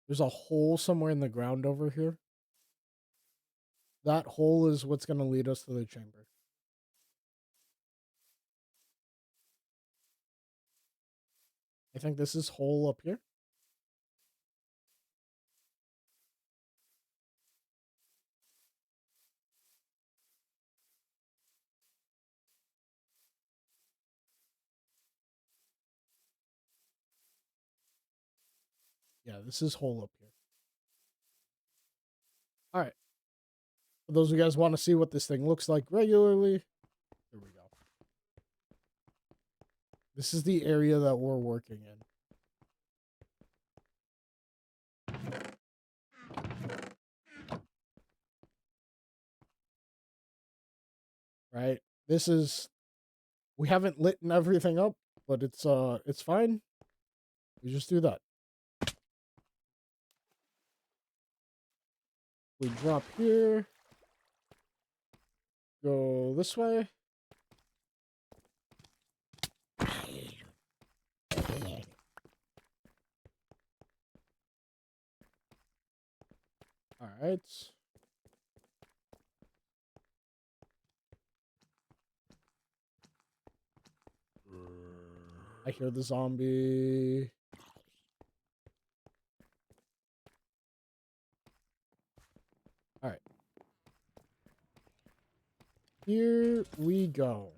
Speaker 2: There's a hole somewhere in the ground over here. That hole is what's going to lead us to the chamber. I think this is hole up here. Yeah, this is hole up here. All right. For those of you guys want to see what this thing looks like regularly, here we go. This is the area that we're working in. Right? This is, we haven't lit everything up, but it's fine. We just do that. We drop here. Go this way. All right. I hear the zombie. All right. here we go.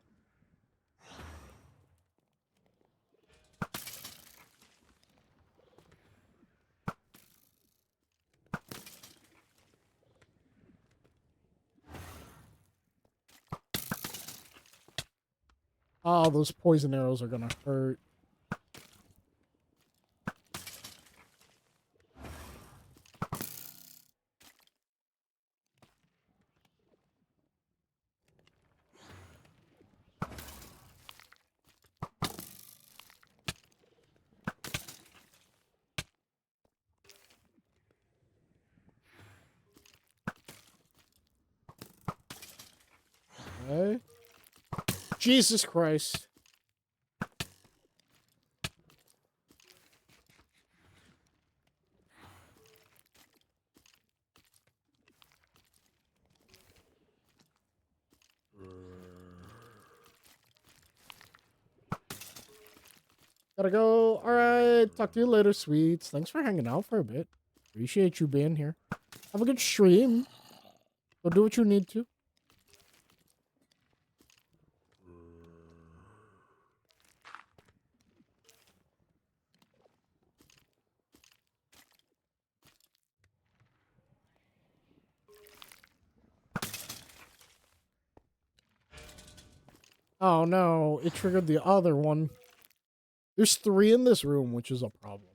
Speaker 2: Oh, those poison arrows are gonna hurt. Okay. Jesus Christ. Gotta go. All right. Talk to you later, sweets. Thanks for hanging out for a bit. Appreciate you being here. Have a good stream. Go do what you need to. Oh no, it triggered the other one. There's 3 in this room, which is a problem.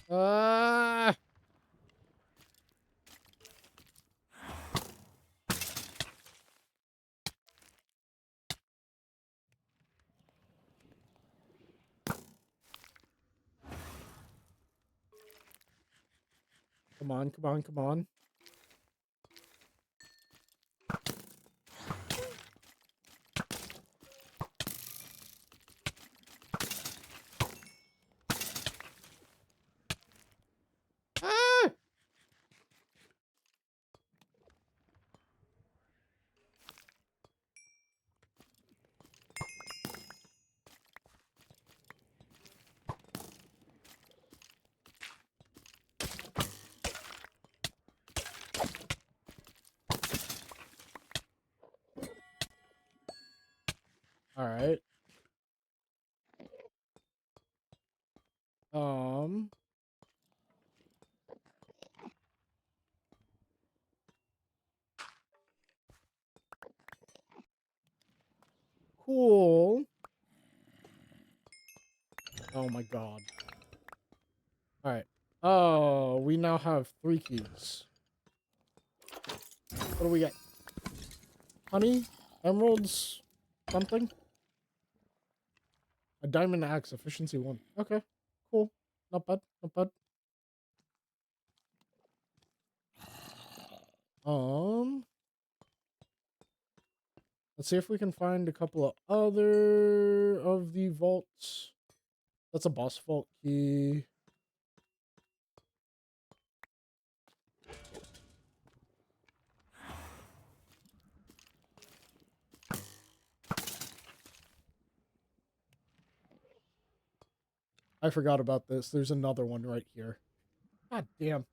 Speaker 2: Ah! Come on, come on, come on. Ah! All right. Um. Cool. Oh my god. All right. Oh, we now have 3 keys. What do we get? Honey? Emeralds? Something? A diamond axe, efficiency 1. Okay. Cool. Not bad. Not bad. Um. Let's see if we can find a couple of other of the vaults. That's a boss vault key. I forgot about this. There's another one right here. God damn.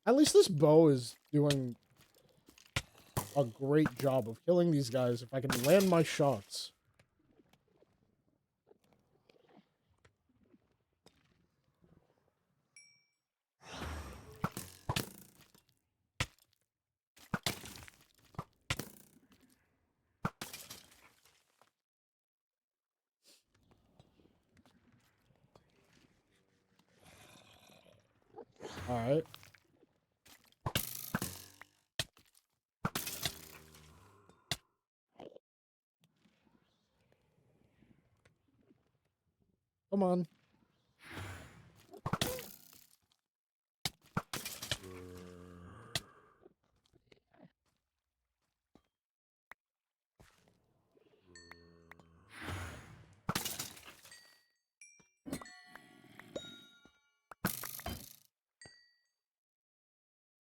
Speaker 2: At least this bow is doing a great job of killing these guys if I can land my shots. Alright. Come on.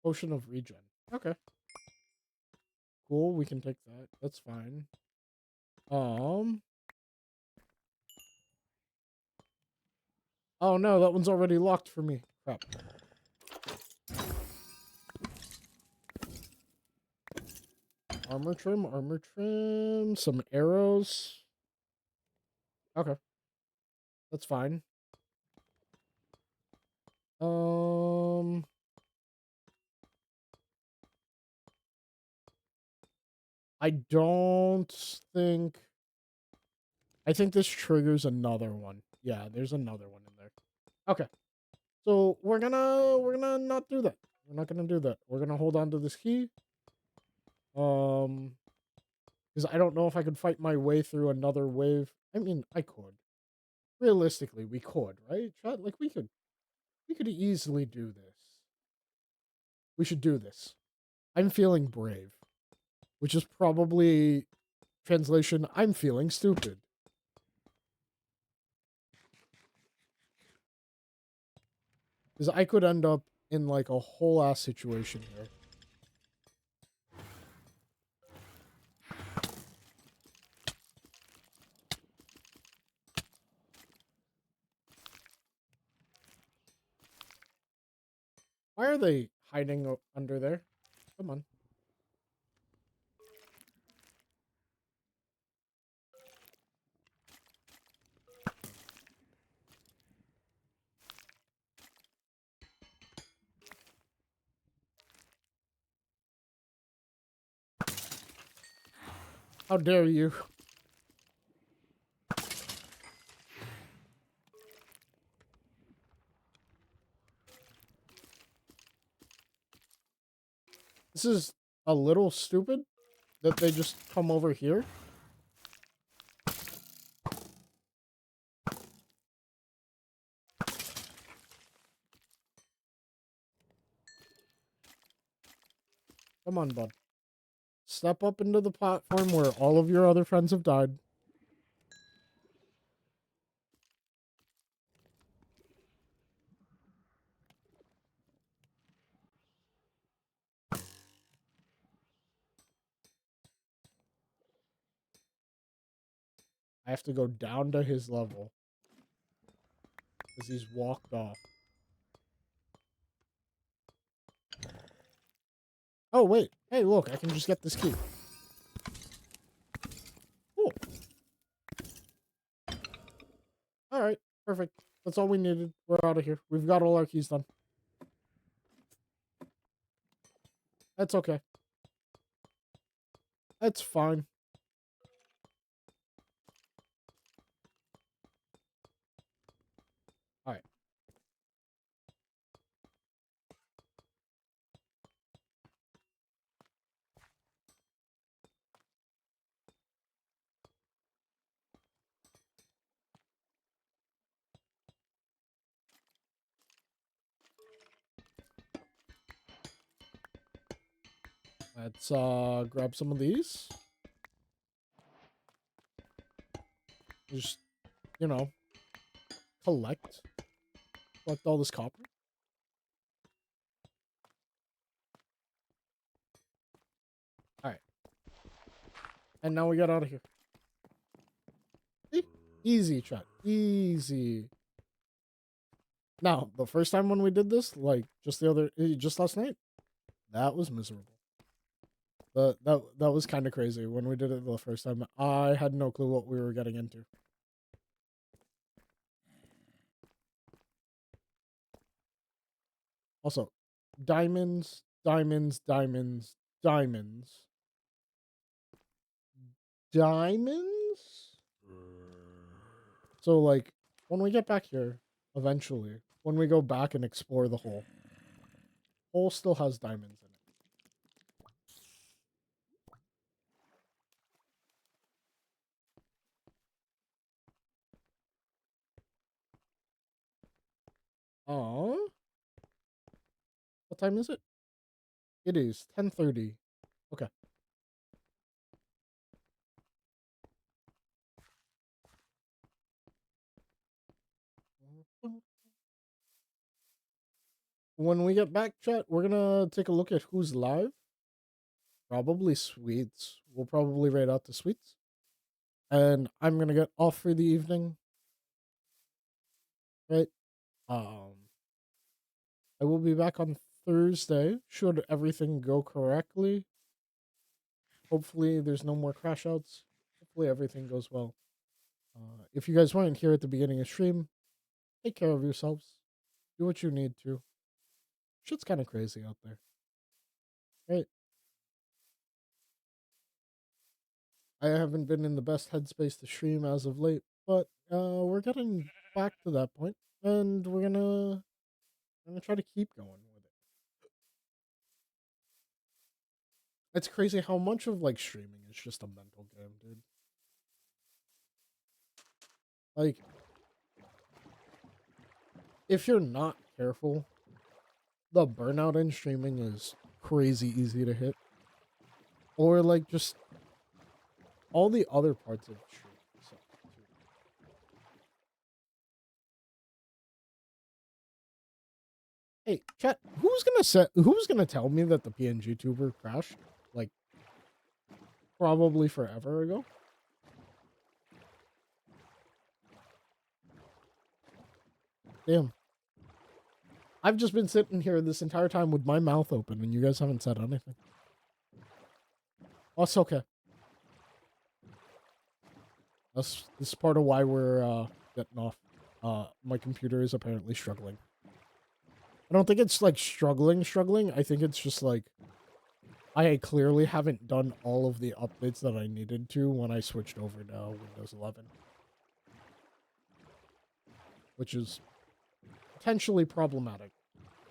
Speaker 2: Potion of regen. Okay. Cool, we can take that. That's fine. Oh no, that one's already locked for me. Crap. Armor trim, some arrows. Okay. That's fine. Um I don't think I think this triggers another one. Yeah, there's another one in there. Okay. So we're gonna not do that. We're not gonna do that. We're gonna hold on to this key. Um because I don't know if I could fight my way through another wave. I mean, I could. Realistically, we could, right? Like we could easily do this. We should do this. I'm feeling brave, which is probably translation I'm feeling stupid. Because I could end up in like a whole ass situation here. Why are they hiding under there? Come on. How dare you? This is a little stupid that they just come over here. Come on, bud. Step up into the platform where all of your other friends have died. I have to go down to his level because he's walked off. Oh, wait. Hey, look, I can just get this key. Cool. All right, perfect. That's all we needed. We're out of here. We've got all our keys done. That's okay. That's fine. All right. Let's grab some of these. Just, you know, collect all this copper. All right. And now we got out of here. See? Easy, chat. Easy. Now, the first time when we did this, like just last night, that was miserable. That was kind of crazy when we did it the first time. I had no clue what we were getting into. Also, diamonds, diamonds, diamonds, diamonds, diamonds. So, like, when we get back here, eventually, when we go back and explore the hole still has diamonds in it. Oh, what time is it? It is 10:30. Okay. when we get back, chat, we're gonna take a look at who's live. Probably Sweets. We'll probably raid out the Sweets. And I'm gonna get off for the evening. Right? I will be back on Thursday. Should everything go correctly. Hopefully there's no more crash outs. Hopefully everything goes well. If you guys weren't here at the beginning of stream, take care of yourselves. Do what you need to. Shit's kind of crazy out there. Right? I haven't been in the best headspace to stream as of late, but we're getting back to that point, and we're gonna try to keep going with it. It's crazy how much of like streaming is just a mental game, dude. Like, if you're not careful, the burnout in streaming is crazy easy to hit, or like just all the other parts of streaming. So, hey, chat, who's gonna tell me that the PNG tuber crashed like probably forever ago? Damn. I've just been sitting here this entire time with my mouth open and you guys haven't said anything. Oh, it's okay. This is part of why we're getting off. My computer is apparently struggling. I don't think it's like struggling. I think it's just like I clearly haven't done all of the updates that I needed to when I switched over to Windows 11. Which is potentially problematic.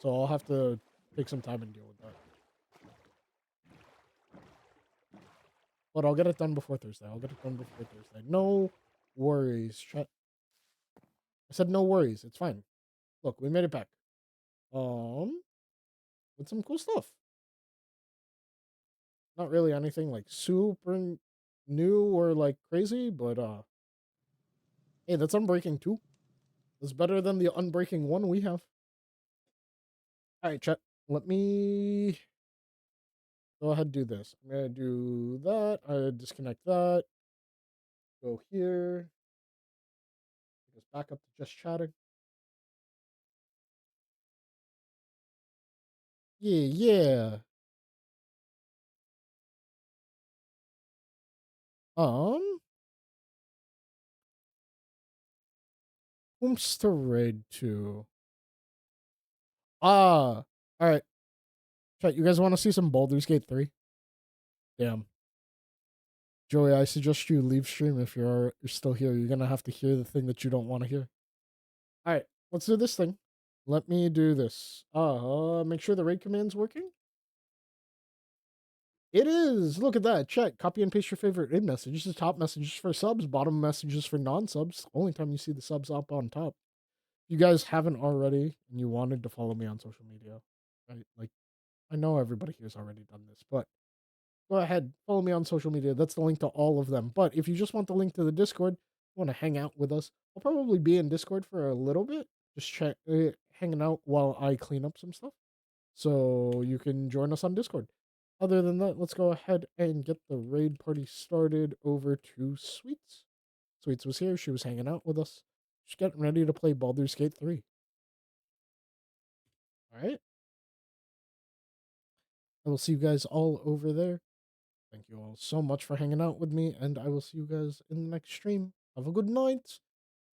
Speaker 2: So I'll have to take some time and deal with that. But I'll get it done before Thursday. No worries, chat. I said no worries. It's fine. Look, we made it back. With some cool stuff. Not really anything like super new or like crazy, but hey, that's Unbreaking 2. That's better than the Unbreaking 1 we have. Alright, chat. Let me go ahead and do this. I'm gonna do that. I disconnect that. Go here. Take us back up to just chatting. Yeah, yeah. Whom's to raid to? All right. Chat, you guys want to see some Baldur's Gate 3? Damn. Joey, I suggest you leave stream if you're still here. You're gonna have to hear the thing that you don't want to hear. All right, let's do this thing. Let me do this. Make sure the raid command's working. It is. Look at that. Check. Copy and paste your favorite raid message. The top messages for subs, bottom messages for non-subs. Only time you see the subs up on top. If you guys haven't already and you wanted to follow me on social media, right? Like, I know everybody here's already done this, but go ahead, follow me on social media. That's the link to all of them. But if you just want the link to the Discord, want to hang out with us, I'll probably be in Discord for a little bit, just hanging out while I clean up some stuff. So you can join us on Discord. Other than that, let's go ahead and get the raid party started over to Sweets. Sweets was here. She was hanging out with us. She's getting ready to play Baldur's Gate 3. All right. I will see you guys all over there. Thank you all so much for hanging out with me, and I will see you guys in the next stream. Have a good night.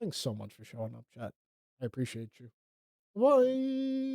Speaker 2: Thanks so much for showing up, chat. I appreciate you. Bye.